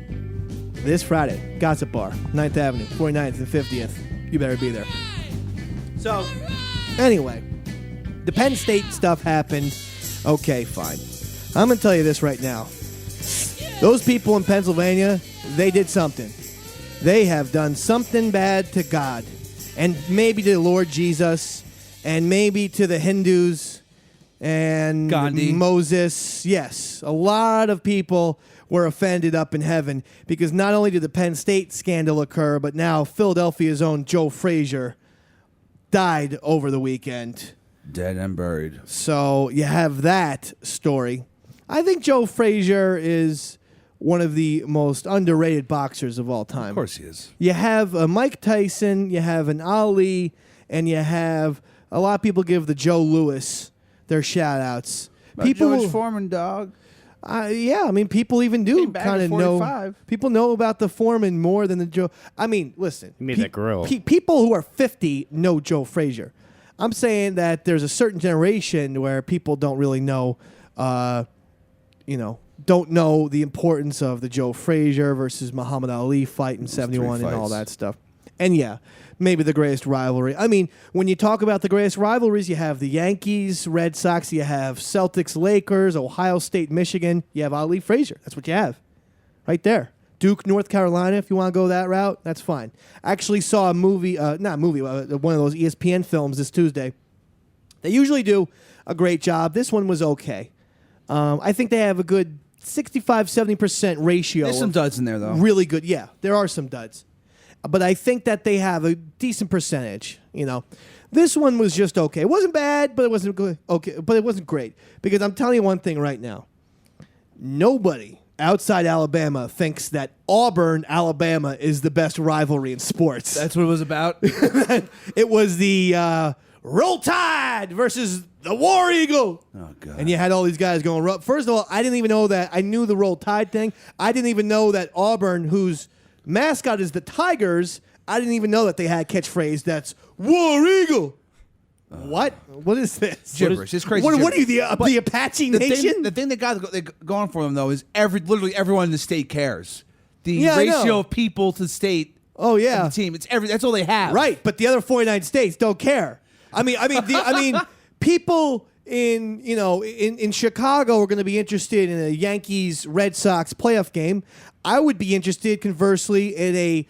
this Friday, Gossip Bar, 9th Avenue, 49th and 50th. You better be there. So, anyway, the Penn State stuff happened. Okay, fine. I'm going to tell you this right now. Those people in Pennsylvania, they did something. They have done something bad to God, and maybe to the Lord Jesus, and maybe to the Hindus, and Gandhi. Moses. Yes, a lot of people were offended up in heaven because not only did the Penn State scandal occur, but now Philadelphia's own Joe Frazier died over the weekend. Dead and buried. So you have that story. I think Joe Frazier is one of the most underrated boxers of all time. Of course he is. You have Mike Tyson, you have an Ali, and you have a lot of people give the Joe Louis their shout-outs. George Foreman, dog. Yeah, I mean, people even do Came back kind of at know. 45. People know about the Foreman more than the Joe. I mean, listen. He made that grill. People who are 50 know Joe Frazier. I'm saying that there's a certain generation where people don't really know, don't know the importance of the Joe Frazier versus Muhammad Ali fight in 71 and all that stuff. And yeah, maybe the greatest rivalry. I mean, when you talk about the greatest rivalries, you have the Yankees, Red Sox, you have Celtics, Lakers, Ohio State, Michigan. You have Ali Frazier. That's what you have right there. Duke, North Carolina, if you want to go that route, that's fine. I actually saw a movie, one of those ESPN films this Tuesday. They usually do a great job. This one was okay. I think they have a good 65-70% ratio. There's some duds in there, though. Really good. Yeah, there are some duds. But I think that they have a decent percentage, This one was just okay. It wasn't bad, but it wasn't good. Okay, but it wasn't great. Because I'm telling you one thing right now. Nobody outside Alabama thinks that Auburn, Alabama is the best rivalry in sports. That's what it was about? It was the Roll Tide versus the War Eagle. Oh, God. And you had all these guys going. First of all, I didn't even know that. I knew the Roll Tide thing. I didn't even know that Auburn, whose mascot is the Tigers, I didn't even know that they had a catchphrase that's War Eagle. What? What is this? Gibberish. It's crazy. What are you, gibberish. the Apache Nation? The thing that got going for them, though, is literally everyone in the state cares. The Yeah, I know. ratio of people to state Oh, yeah. of the team. That's all they have. Right, but the other 49 states don't care. I mean, people in Chicago are going to be interested in a Yankees Red Sox playoff game. I would be interested, conversely, in a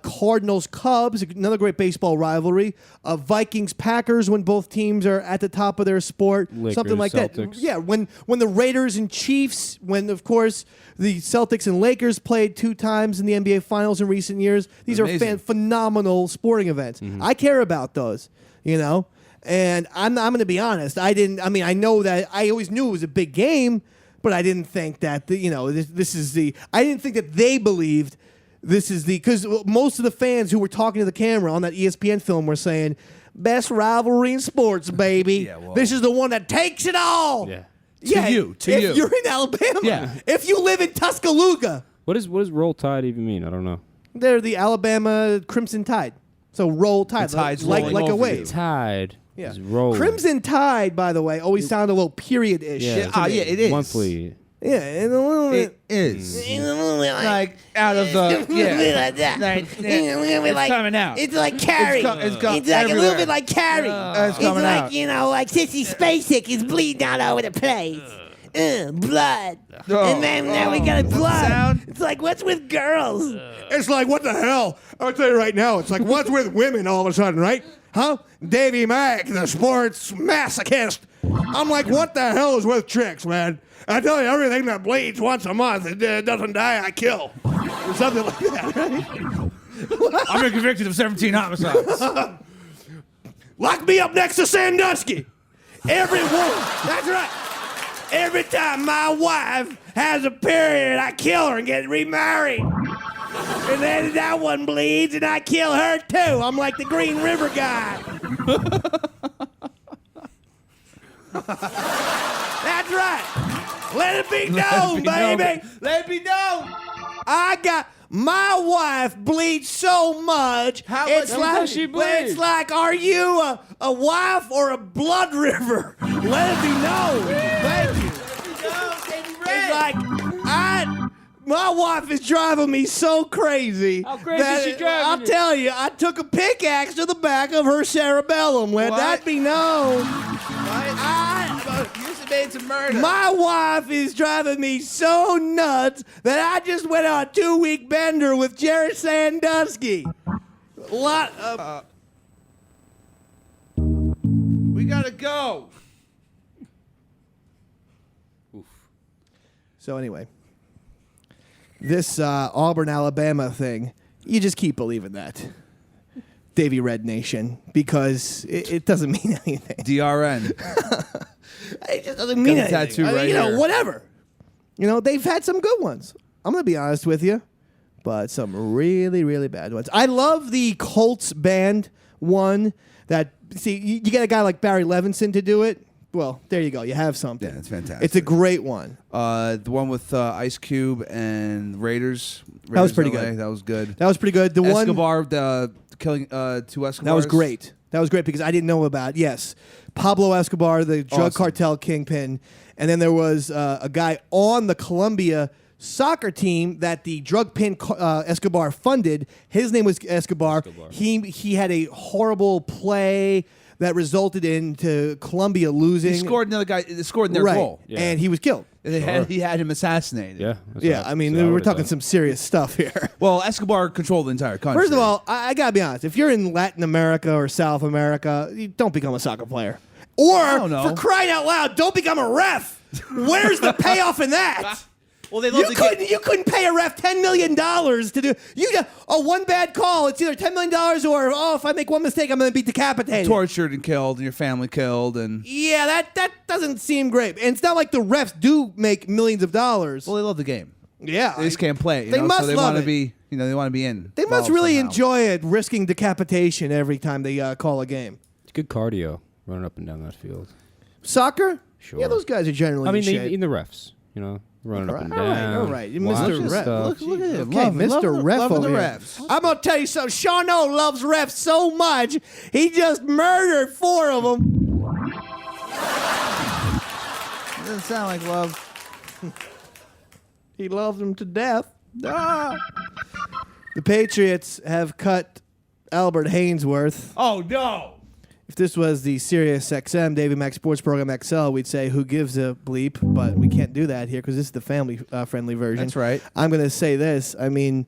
Cardinals Cubs, another great baseball rivalry. Vikings Packers, when both teams are at the top of their sport, Lakers, something like Celtics. that. Yeah, when the Raiders and Chiefs, when of course the Celtics and Lakers played 2 times in the NBA Finals in recent years. These Amazing. are phenomenal sporting events. I care about those, And I'm going to be honest. I know that I always knew it was a big game, but I didn't think that this is the. I didn't think that they believed. This is because most of the fans who were talking to the camera on that ESPN film were saying, best rivalry in sports, baby. Yeah, well. This is the one that takes it all. Yeah. To if you. you're in Alabama. Yeah. If you live in Tuscaloosa. What does Roll Tide even mean? I don't know. They're the Alabama Crimson Tide. So Roll Tide. The tide's like rolling a over wave. you. Tide Yeah. is rolling. Crimson Tide, by the way, always sounded a little period-ish. Yeah, Yeah, it is. monthly. Yeah, and a little bit. It is. It's a little bit Like out of the like that. it's coming out. It's like Carrie. It's like a little everywhere. bit like Carrie. It's It's coming like, out. like Sissy Spacek is bleeding all over the place. Blood. And then now we got blood. sound? It's like, what's with girls? It's like, what the hell? I'll tell you right now, it's like, what's with women all of a sudden, right? Huh? Davey Mack, the sports masochist. I'm like, what the hell is with chicks, man? I tell you, everything that bleeds once a month, it doesn't die, I kill. Or something like that, right? I've been convicted of 17 homicides. Lock me up next to Sandusky. Every woman. That's right. Every time my wife has a period, I kill her and get remarried. And then that one bleeds and I kill her too. I'm like the Green River guy. That's right. Let it be known, baby. Let it be known. I got my wife bleeds so much. How it's much like does she bleed? It's like, are you a wife or a blood river? Let it be known. Thank you. It's like my wife is driving me so crazy. How crazy is she driving I'll you? tell you, I took a pickaxe to the back of her cerebellum. Let What? that be known. You made some murder. My wife is driving me so nuts that I just went on a 2-week bender with Jerry Sandusky. We gotta go. So anyway, this Auburn, Alabama thing, you just keep believing that. Davey Red Nation, because it doesn't mean anything. DRN. It just doesn't mean Got a anything. tattoo right here. Whatever. They've had some good ones. I'm going to be honest with you, but some really, really bad ones. I love the Colts band one that, see, you get a guy like Barry Levinson to do it. Well, there you go. You have something. Yeah, it's fantastic. It's a great one. The one with Ice Cube and Raiders. That was pretty LA, good. That was good. That was pretty good. The one Escobar, the killing 2 Escobars. that was great. That was great because I didn't know about, yes, Pablo Escobar, the drug Awesome. cartel kingpin. And then there was a guy on the Colombia soccer team that the drug pin Escobar funded. His name was Escobar. He had a horrible play that resulted into Colombia losing. He scored another guy. Scored in their right. goal. Yeah. And he was killed. He had him assassinated. Yeah. that's Yeah, what I mean, that's what we're would've talking done. some serious stuff here. Well, Escobar controlled the entire country. First of all, I got to be honest. If you're in Latin America or South America, you don't become a soccer player. Or, don't know. for crying out loud, don't become a ref. Where's the payoff in that? well, they love You couldn't pay a ref $10 million to do. One bad call. It's either $10 million or if I make one mistake, I'm going to be decapitated. tortured and killed, and your family killed, and Yeah, that doesn't seem great. And it's not like the refs do make millions of dollars. well, they love the game. Yeah, They just can't play. It, They must so they love want it. to be. They want to be in. They must involved really somehow. enjoy it, risking decapitation every time they call a game. It's good cardio running up and down that field. Soccer? Sure. Yeah, those guys are generally I mean, in shape. in the refs, running up and All right, down. all right. Mr. watching Ref. stuff. Look at him. Okay, Okay, Mr. Ref loving over the here. refs. I'm going to tell you something. Sean O loves refs so much, he just murdered 4 of them. Doesn't sound like love. He loves them to death. The Patriots have cut Albert Hainsworth. Oh no! If this was the Sirius XM Davey Mack Sports Program XL, we'd say who gives a bleep, but we can't do that here because this is the family-friendly version. That's right. I'm going to say this. I mean,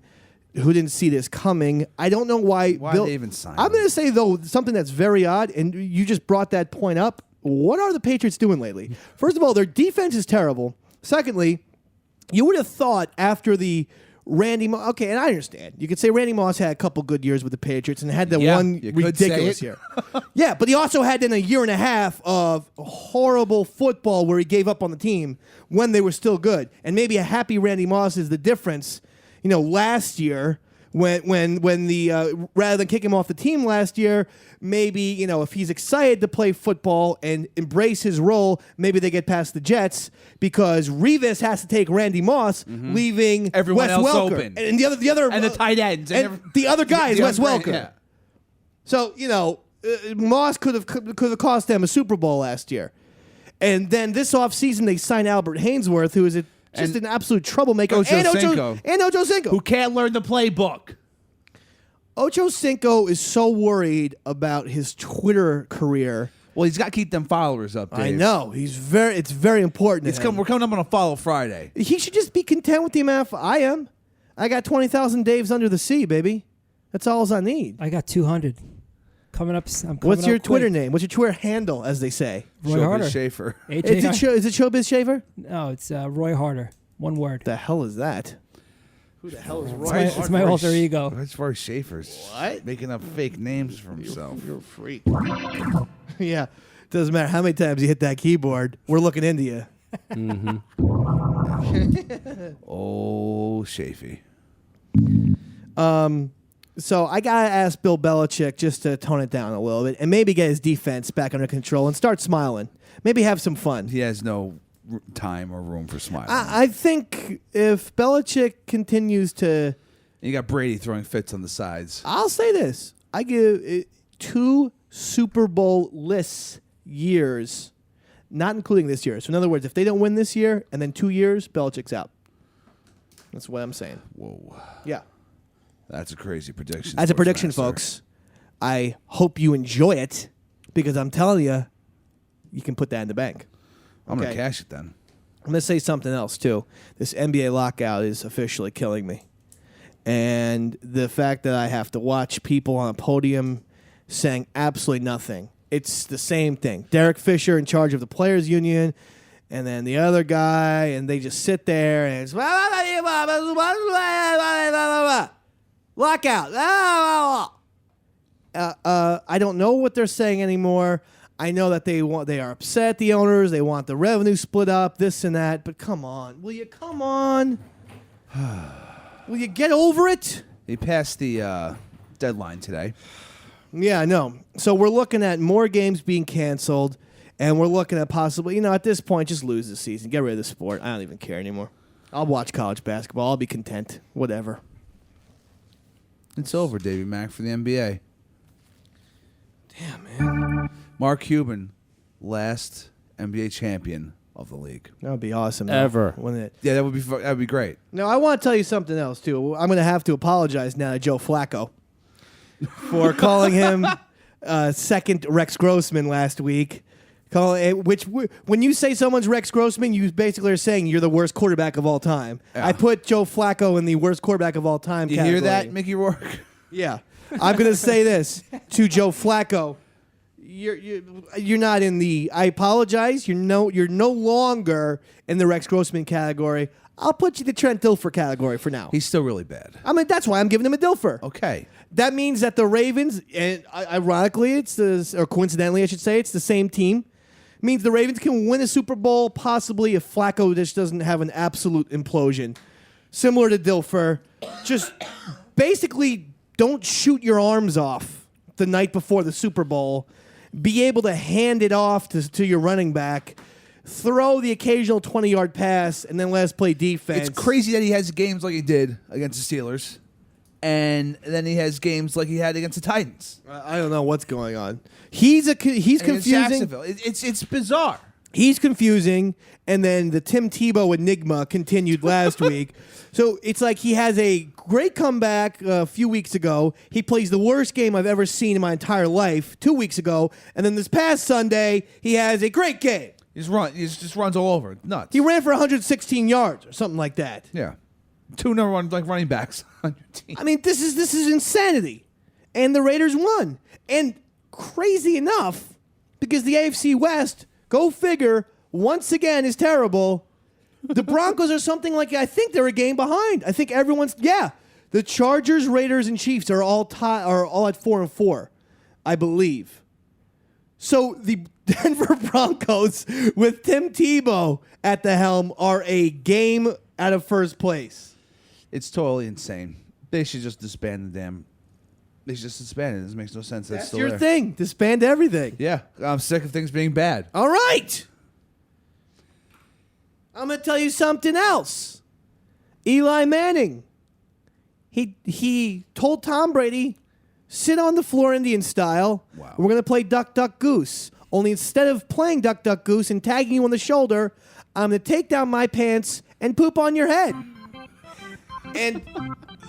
who didn't see this coming? I don't know why. Why Bill, they even signed I'm him? going to say, though, something that's very odd, and you just brought that point up. What are the Patriots doing lately? First of all, their defense is terrible. Secondly, you would have thought after the Randy Moss, okay, and I understand. You could say Randy Moss had a couple good years with the Patriots and had the Yeah, one you could say ridiculous it. year. Yeah, but he also had then a year and a half of horrible football where he gave up on the team when they were still good. And maybe a happy Randy Moss is the difference. Last year when the rather than kick him off the team last year, maybe if he's excited to play football and embrace his role, maybe they get past the Jets because Revis has to take Randy Moss, leaving Everyone Wes else Welker. open. And the other And the tight ends. and the other guy is the Wes other- Welker. yeah. So Moss could have cost them a Super Bowl last year, and then this offseason they signed Albert Hainsworth, who is a Just And an absolute troublemaker. Ocho and Cinco. And Ocho Cinco. Who can't learn the playbook. Ocho Cinco is so worried about his Twitter career. Well, he's got to keep them followers up, Dave. I know. It's very important to him. We're coming up on a Follow Friday. He should just be content with the amount I am. I got 20,000 Daves under the sea, baby. That's all I need. I got 200. Coming up. What's your Twitter name? What's your Twitter handle, as they say? Roy Harder. Schaefer. Is it Showbiz Shaver? No, it's Roy Harder. One word. The hell is that? Who the hell is Roy? It's my alter ego. That's Roy Schaefer's making up fake names for himself. You're a freak. Yeah. Doesn't matter how many times you hit that keyboard. We're looking into you. Oh, Chafee. So I gotta ask Bill Belichick just to tone it down a little bit and maybe get his defense back under control and start smiling. Maybe have some fun. He has no time or room for smiling. I think if Belichick continues to, you got Brady throwing fits on the sides. I'll say this: I give it 2 Super Bowl-less years, not including this year. So in other words, if they don't win this year and then 2 years, Belichick's out. That's what I'm saying. Whoa. Yeah. That's a crazy prediction. That's a prediction, Sportsmaster. folks. I hope you enjoy it because I'm telling you, you can put that in the bank. I'm going Okay. to cash it then. I'm going to say something else, too. This NBA lockout is officially killing me. And the fact that I have to watch people on a podium saying absolutely nothing. It's the same thing. Derek Fisher in charge of the Players Union, and then the other guy, and they just sit there and it's lockout. I don't know what they're saying anymore. I know that they are upset at the owners. They want the revenue split up, this and that. But come on, will you come on? Will you get over it? They passed the deadline today. Yeah, I know. So we're looking at more games being canceled, and we're looking at possibly, at this point, just lose the season. Get rid of the sport. I don't even care anymore. I'll watch college basketball. I'll be content. Whatever. It's over, Davey Mack, for the NBA. Damn, man. Mark Cuban, last NBA champion of the league. That would be awesome. though, Ever. Wouldn't it? Yeah, that would be great. Now, I want to tell you something else, too. I'm going to have to apologize now to Joe Flacco for calling him second Rex Grossman last week. When you say someone's Rex Grossman, you basically are saying you're the worst quarterback of all time. Yeah. I put Joe Flacco in the worst quarterback of all time You category. hear that, Mickey Rourke? Yeah. I'm going to say this to Joe Flacco. You're not in the. I apologize. You're no longer in the Rex Grossman category. I'll put you in the Trent Dilfer category for now. He's still really bad. I mean, that's why I'm giving him a Dilfer. Okay. That means that the Ravens, and ironically, or coincidentally, I should say, it's the same team. It means the Ravens can win a Super Bowl possibly if Flacco just doesn't have an absolute implosion, similar to Dilfer. Just basically don't shoot your arms off the night before the Super Bowl. Be able to hand it off to your running back, throw the occasional 20-yard pass, and then let us play defense. It's crazy that he has games like he did against the Steelers, and then he has games like he had against the Titans. I don't know what's going on. He's confusing. Jacksonville. It's bizarre. He's confusing, and then the Tim Tebow enigma continued last week. So it's like he has a great comeback a few weeks ago. He plays the worst game I've ever seen in my entire life 2 weeks ago, and then this past Sunday he has a great game. He just runs all over. Nuts. He ran for 116 yards or something like that. Yeah. 2 number 1 running backs on your team. I mean, this is insanity, and the Raiders won. And crazy enough, because the AFC West, go figure, once again is terrible. The Broncos are something like, I think they're a game behind. I think the Chargers, Raiders, and Chiefs are all at 4-4, I believe. So the Denver Broncos with Tim Tebow at the helm are a game out of first place. It's totally insane. They should just disband the damn. They should just disband it. This makes no sense. That's still your there. thing. Disband everything. Yeah, I'm sick of things being bad. All right. I'm going to tell you something else. Eli Manning. He told Tom Brady, sit on the floor Indian style. Wow. We're going to play Duck, Duck, Goose. Only instead of playing Duck, Duck, Goose and tagging you on the shoulder, I'm going to take down my pants and poop on your head. And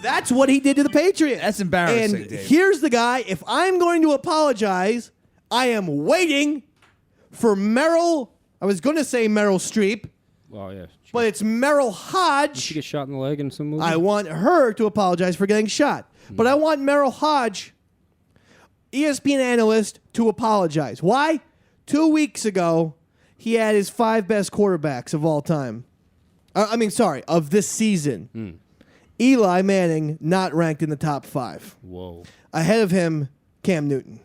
that's what he did to the Patriots. That's embarrassing, And Dave. here's the guy. If I'm going to apologize, I am waiting for Meryl. I was going to say Meryl Streep, Well, yeah. but it's Meryl Did she Hodge. get shot in the leg in some movie? I want her to apologize for getting shot. But I want Meryl Hodge, ESPN analyst, to apologize. Why? 2 weeks ago, he had his 5 best quarterbacks of all time. Of this season. Eli Manning not ranked in the top 5. Whoa. Ahead of him, Cam Newton,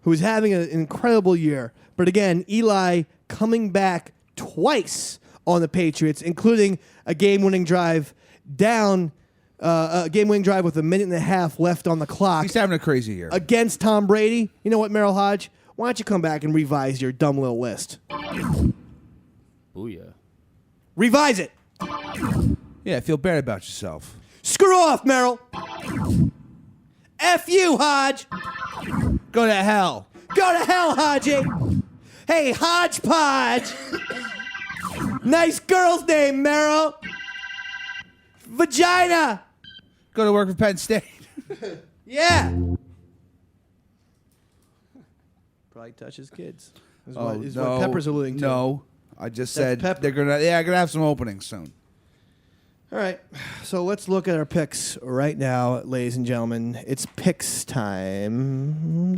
who's having an incredible year. But again, Eli coming back twice on the Patriots, including a game-winning drive with a minute and a half left on the clock He's having a crazy year. against Tom Brady. You know what, Meryl Hodge? Why don't you come back and revise your dumb little list? Booyah. Revise it. Yeah, feel bad about yourself. Screw off, Meryl. F you, Hodge. Go to hell. Go to hell, Hodgie. Hey, Hodgepodge. Nice girl's name, Meryl. Vagina. Go to work for Penn State. Yeah. Probably touches kids. Is what Pepper's alluding to. No, I just said Pepper. they're gonna have some openings soon. All right. So let's look at our picks right now, ladies and gentlemen. It's picks time.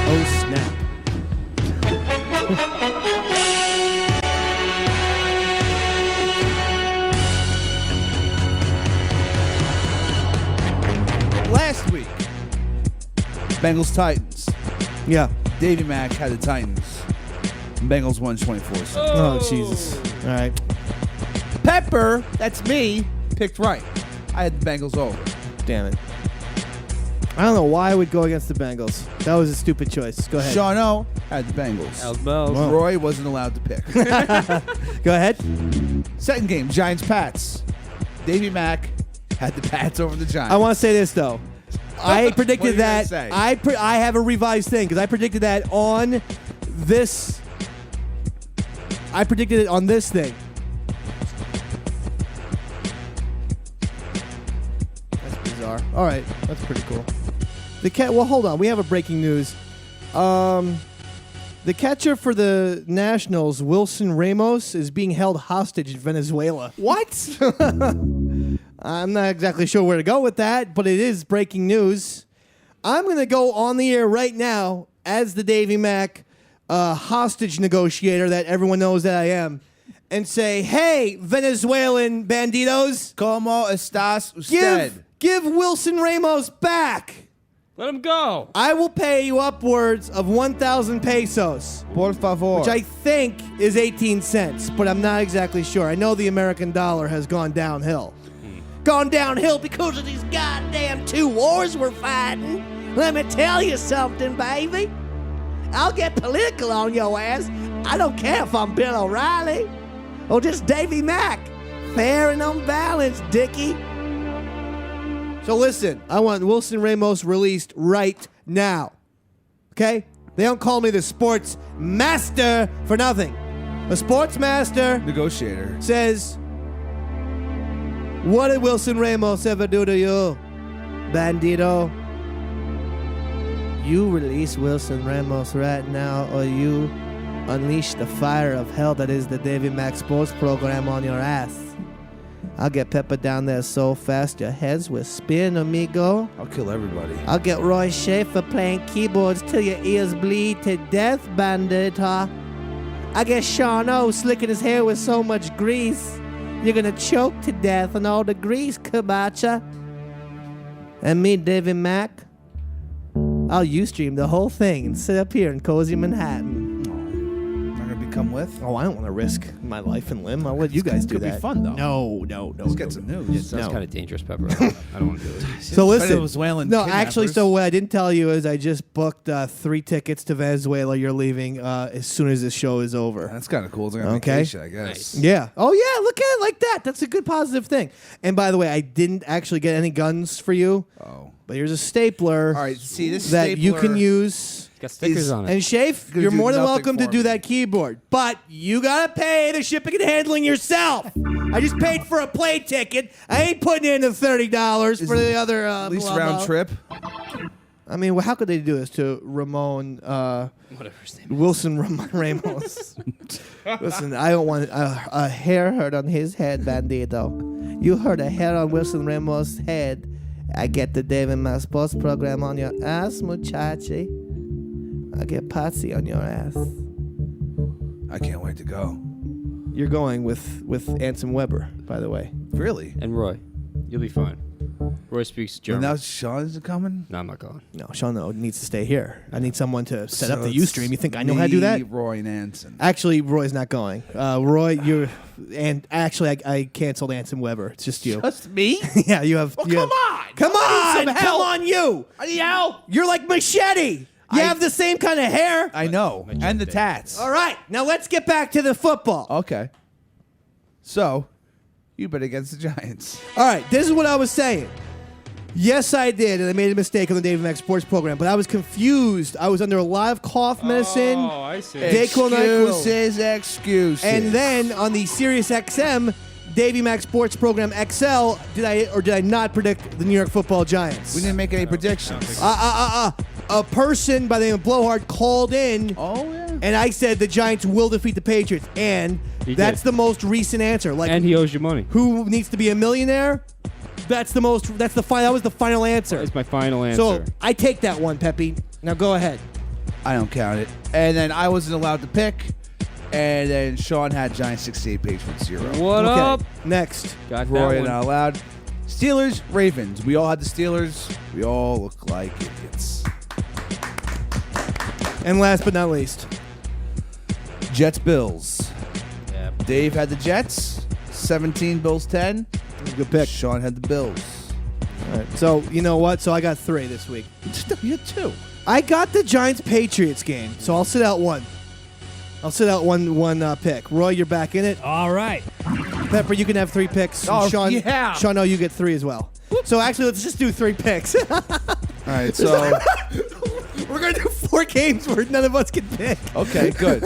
Oh, snap. Last week, Bengals Titans. Yeah. Davey Mack had the Titans. Bengals won 24-6. Oh, Jesus. All right. Pepper, that's me, picked right. I had the Bengals over. Damn it. I don't know why I would go against the Bengals. That was a stupid choice. Go ahead. Sean O had the Bengals. How's bells? Whoa. Roy wasn't allowed to pick. Go ahead. Second game, Giants-Pats. Davey Mack had the Pats over the Giants. I want to say this, though. I predicted What are you that. gonna say? I have a revised thing because I predicted that on this. I predicted it on this thing. That's bizarre. All right, that's pretty cool. Well, hold on. We have a breaking news. The catcher for the Nationals, Wilson Ramos, is being held hostage in Venezuela. What? I'm not exactly sure where to go with that, but it is breaking news. I'm going to go on the air right now as the Davey Mack hostage negotiator that everyone knows that I am and say, hey, Venezuelan banditos, ¿Cómo estás usted? give Wilson Ramos back. Let him go. I will pay you upwards of 1,000 pesos, Por favor. which I think is 18 cents, but I'm not exactly sure. I know the American dollar has gone downhill. Gone downhill because of these goddamn 2 wars we're fighting. Let me tell you something, baby. I'll get political on your ass. I don't care if I'm Bill O'Reilly or just Davey Mack. Fair and unbalanced, Dickie. So listen, I want Wilson Ramos released right now. Okay? They don't call me the sports master for nothing. A sports master Negotiator. says, what did Wilson Ramos ever do to you, bandito? You release Wilson Ramos right now, or you unleash the fire of hell that is the Davey Mack Sports program on your ass. I'll get Pepper down there so fast your heads will spin, amigo. I'll kill everybody. I'll get Roy Schaefer playing keyboards till your ears bleed to death, bandita. I get Sean O slicking his hair with so much grease, you're gonna choke to death on all the grease, Kabacha. And me, Davey Mack, I'll Ustream the whole thing and sit up here in cozy Manhattan. Am I going to become with? Oh, I don't want to risk my life and limb. I'll let you guys do could be that. fun, though. No. Let's get some news. Sounds No. kind of dangerous, Pepper. I don't want to do it. So listen, Venezuelan no, actually, kidnappers. so what I didn't tell you is I just booked 3 tickets to Venezuela. You're leaving as soon as this show is over. That's kind of cool. It's like a Okay. vacation, I guess. Yeah. Oh, yeah. Look at it like that. That's a good positive thing. And by the way, I didn't actually get any guns for you. Oh. But here's a stapler All right, see, this that you stapler- can use got stickers on it. And Shafe, Gonna you're do more than nothing welcome to for do me. that keyboard. But you got to pay the shipping and handling yourself. I just paid for a plane ticket. I ain't putting in the $30 for the other. At least blah, round blah. trip. I mean, well, how could they do this to Ramon Whatever his name is. Wilson Ramos? Listen, I don't want a hair hurt on his head, Bandito. You hurt a hair on Wilson Ramos' head. I get the David Mack Sports program on your ass, muchachi. I get Patsy on your ass. I can't wait to go. You're going with Anson Weber, by the way. Really? And Roy, you'll be fine. Roy speaks And German. now Sean is coming? No, I'm not going. No, Sean needs to stay here. I need someone to set up So the it's Ustream. You think I know how to do that? me, Roy and Anson. Actually, Roy's not going. Roy, I canceled Anson Weber. It's just you. Just me? Yeah, you have. Oh, you come have- on! Come I need on! some Come help. on, you! I need help! You're like Machete. You have the same kind of hair. I know. And the tats. All right, now let's get back to the football. Okay. So, you bet against the Giants. All right, this is what I was saying. Yes, I did, and I made a mistake on the David Mack Sports program, but I was confused. I was under a lot of cough medicine. Oh, I see. Dayquil, NyQuil. Excuses. And then on the Sirius XM Davey Mack Sports program XL, did I not predict the New York Football Giants? we didn't make any predictions. A person by the name of Blowhard called in, Oh, yeah. and I said the Giants will defeat the Patriots, and He that's did. the most recent answer. Like, And he owes you money. who needs to be a millionaire? That was the final answer. That's my final answer. So I take that one, Pepe. Now go ahead. I don't count it. And then I wasn't allowed to pick. And then Sean had Giants 68, Patriots 0. what Okay, up? next. Got Roy that and one. not allowed. Steelers, Ravens. We all had the Steelers. We all look like idiots. And last but not least, Jets, Bills. Yeah. Dave had the Jets. 17, Bills 10. good pick. Sean had the Bills. All right. So you know what? So I got 3 this week. You had 2. I got the Giants Patriots game, so I'll sit out one. I'll sit out one pick. Roy, you're back in it. All right. Pepper, you can have 3 picks. Oh, Sean, yeah. Sean, no, you get 3 as well. So actually, let's just do 3 picks. All right, so We're gonna do 4 games where none of us can pick. okay, good.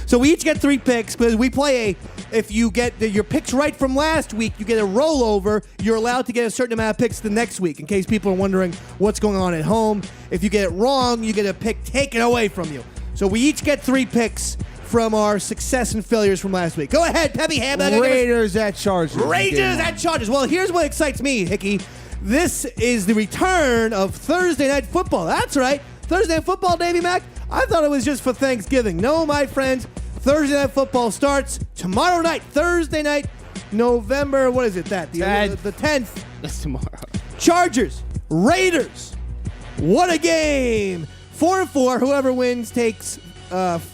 So we each get 3 picks because we play if you get your picks right from last week, you get a rollover. You're allowed to get a certain amount of picks the next week. In case people are wondering what's going on at home, if you get it wrong, you get a pick taken away from you. So we each get 3 picks from our success and failures from last week. Go ahead, Peppy Hamburger. Raiders at Chargers. Rangers Game at Chargers. Well, here's what excites me, Hickey. This is the return of Thursday Night Football. That's right. Thursday Night Football, Davey Mack. I thought it was just for Thanksgiving. No, my friends. Thursday Night Football starts tomorrow night. Thursday night, November, what is it, that? The 10th. That's tomorrow. Chargers, Raiders. What a game. 4-4. Whoever wins takes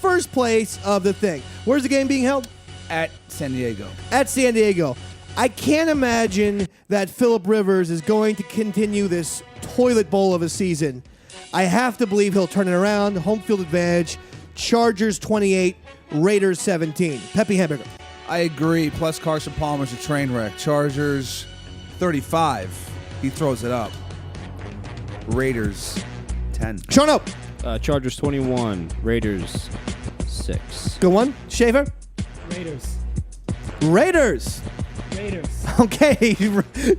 first place of the thing. Where's the game being held? at San Diego. At San Diego. I can't imagine that Phillip Rivers is going to continue this toilet bowl of a season. I have to believe he'll turn it around. Home field advantage. Chargers 28, Raiders 17. Pepe Hamburger. I agree. Plus Carson Palmer's a train wreck. Chargers 35. He throws it up. Raiders 10. Sean up. Chargers 21, Raiders 6. Good one. Shaver. Raiders. Raiders. Raiders. Okay.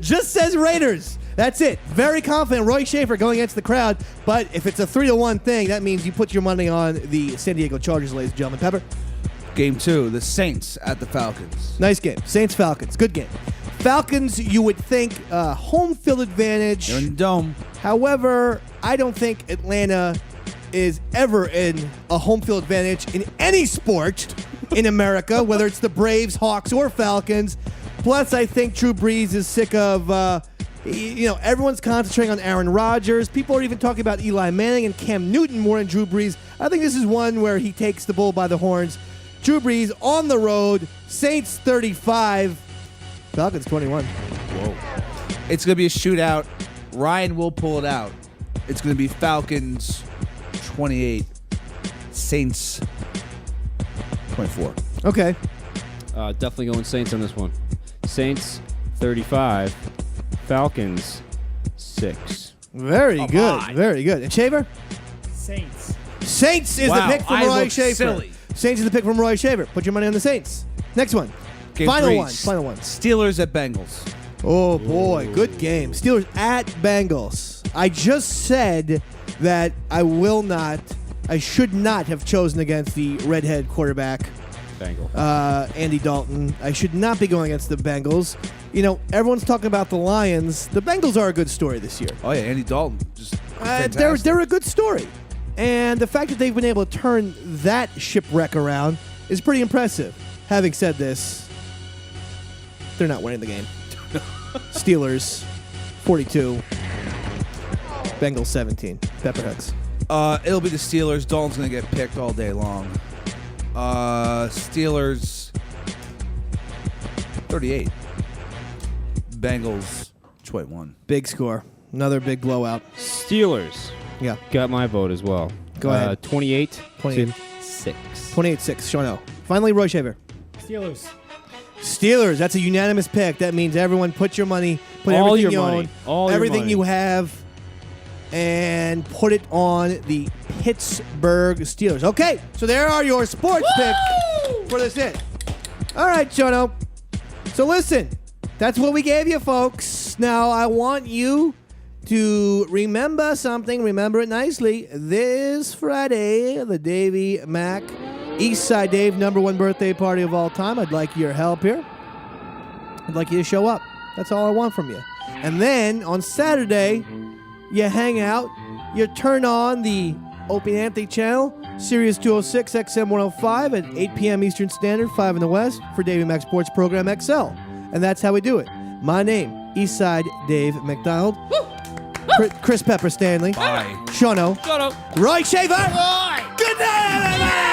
Just says Raiders. That's it. Very confident. Roy Schaefer going against the crowd. But if it's a 3-1 thing, that means you put your money on the San Diego Chargers, ladies and gentlemen. Pepper. Game 2, the Saints at the Falcons. Nice game. Saints-Falcons. Good game. Falcons, you would think home field advantage. They're in the dome. However, I don't think Atlanta is ever in a home field advantage in any sport in America, whether it's the Braves, Hawks, or Falcons. Plus, I think Drew Brees is sick of, everyone's concentrating on Aaron Rodgers. People are even talking about Eli Manning and Cam Newton more than Drew Brees. I think this is one where he takes the bull by the horns. Drew Brees on the road, Saints 35, Falcons 21. Whoa. It's going to be a shootout. Ryan will pull it out. It's going to be Falcons 28, Saints 24. Okay. Definitely going Saints on this one. Saints 35, Falcons 6. Very good. Very good. And Shaver? Saints. Saints is Wow, the pick from I Roy look Schaefer. silly. Saints is the pick from Roy Schaefer. Put your money on the Saints. Next one. Game Final 3. one. Final one. Steelers at Bengals. Oh, boy. Good game. Steelers at Bengals. I just said that I should not have chosen against the redhead quarterback, Bengal. Andy Dalton. I should not be going against the Bengals. You know, everyone's talking about the Lions. The Bengals are a good story this year. Oh yeah, Andy Dalton. Just They're a good story. And the fact that they've been able to turn that shipwreck around is pretty impressive. Having said this, they're not winning the game. Steelers 42. Bengals 17. Pepperheads. It'll be the Steelers. Dalton's gonna get picked all day long. Steelers 38. Bengals 21. Big score. Another big blowout. Steelers Yeah. got my vote as well. Go ahead. 28 28. to 6. 28-6. Sean O. Finally, Roy Shaver. Steelers. Steelers. That's a unanimous pick. That means everyone put your money, put All everything your you money. own, All your everything money. you have, and put it on the Pittsburgh Steelers. Okay, so there are your sports picks for this hit. All right, Jono. So listen, that's what we gave you, folks. Now I want you to remember something. Remember it nicely. This Friday, the Davey Mac Eastside Dave #1 birthday party of all time. I'd like your help here. I'd like you to show up. That's all I want from you. And then on Saturday, you hang out. You turn on the Opie and Anthony channel, Sirius 206, XM 105 at 8 p.m. Eastern Standard, 5 in the West, for Davey Mac Sports Program XL. And that's how we do it. My name, Eastside Dave McDonald. Chris Pepper Stanley. Bye. Shawno. Shut up. Roy Shaver. Good night, everybody.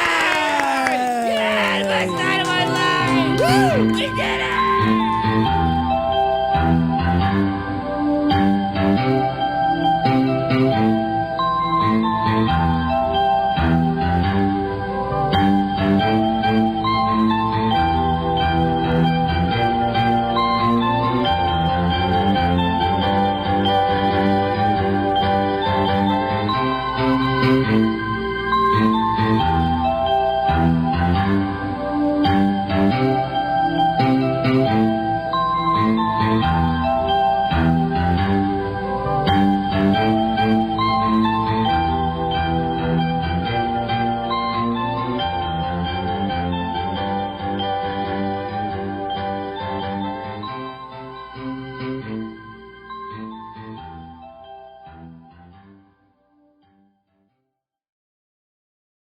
Best night of my life! We did it!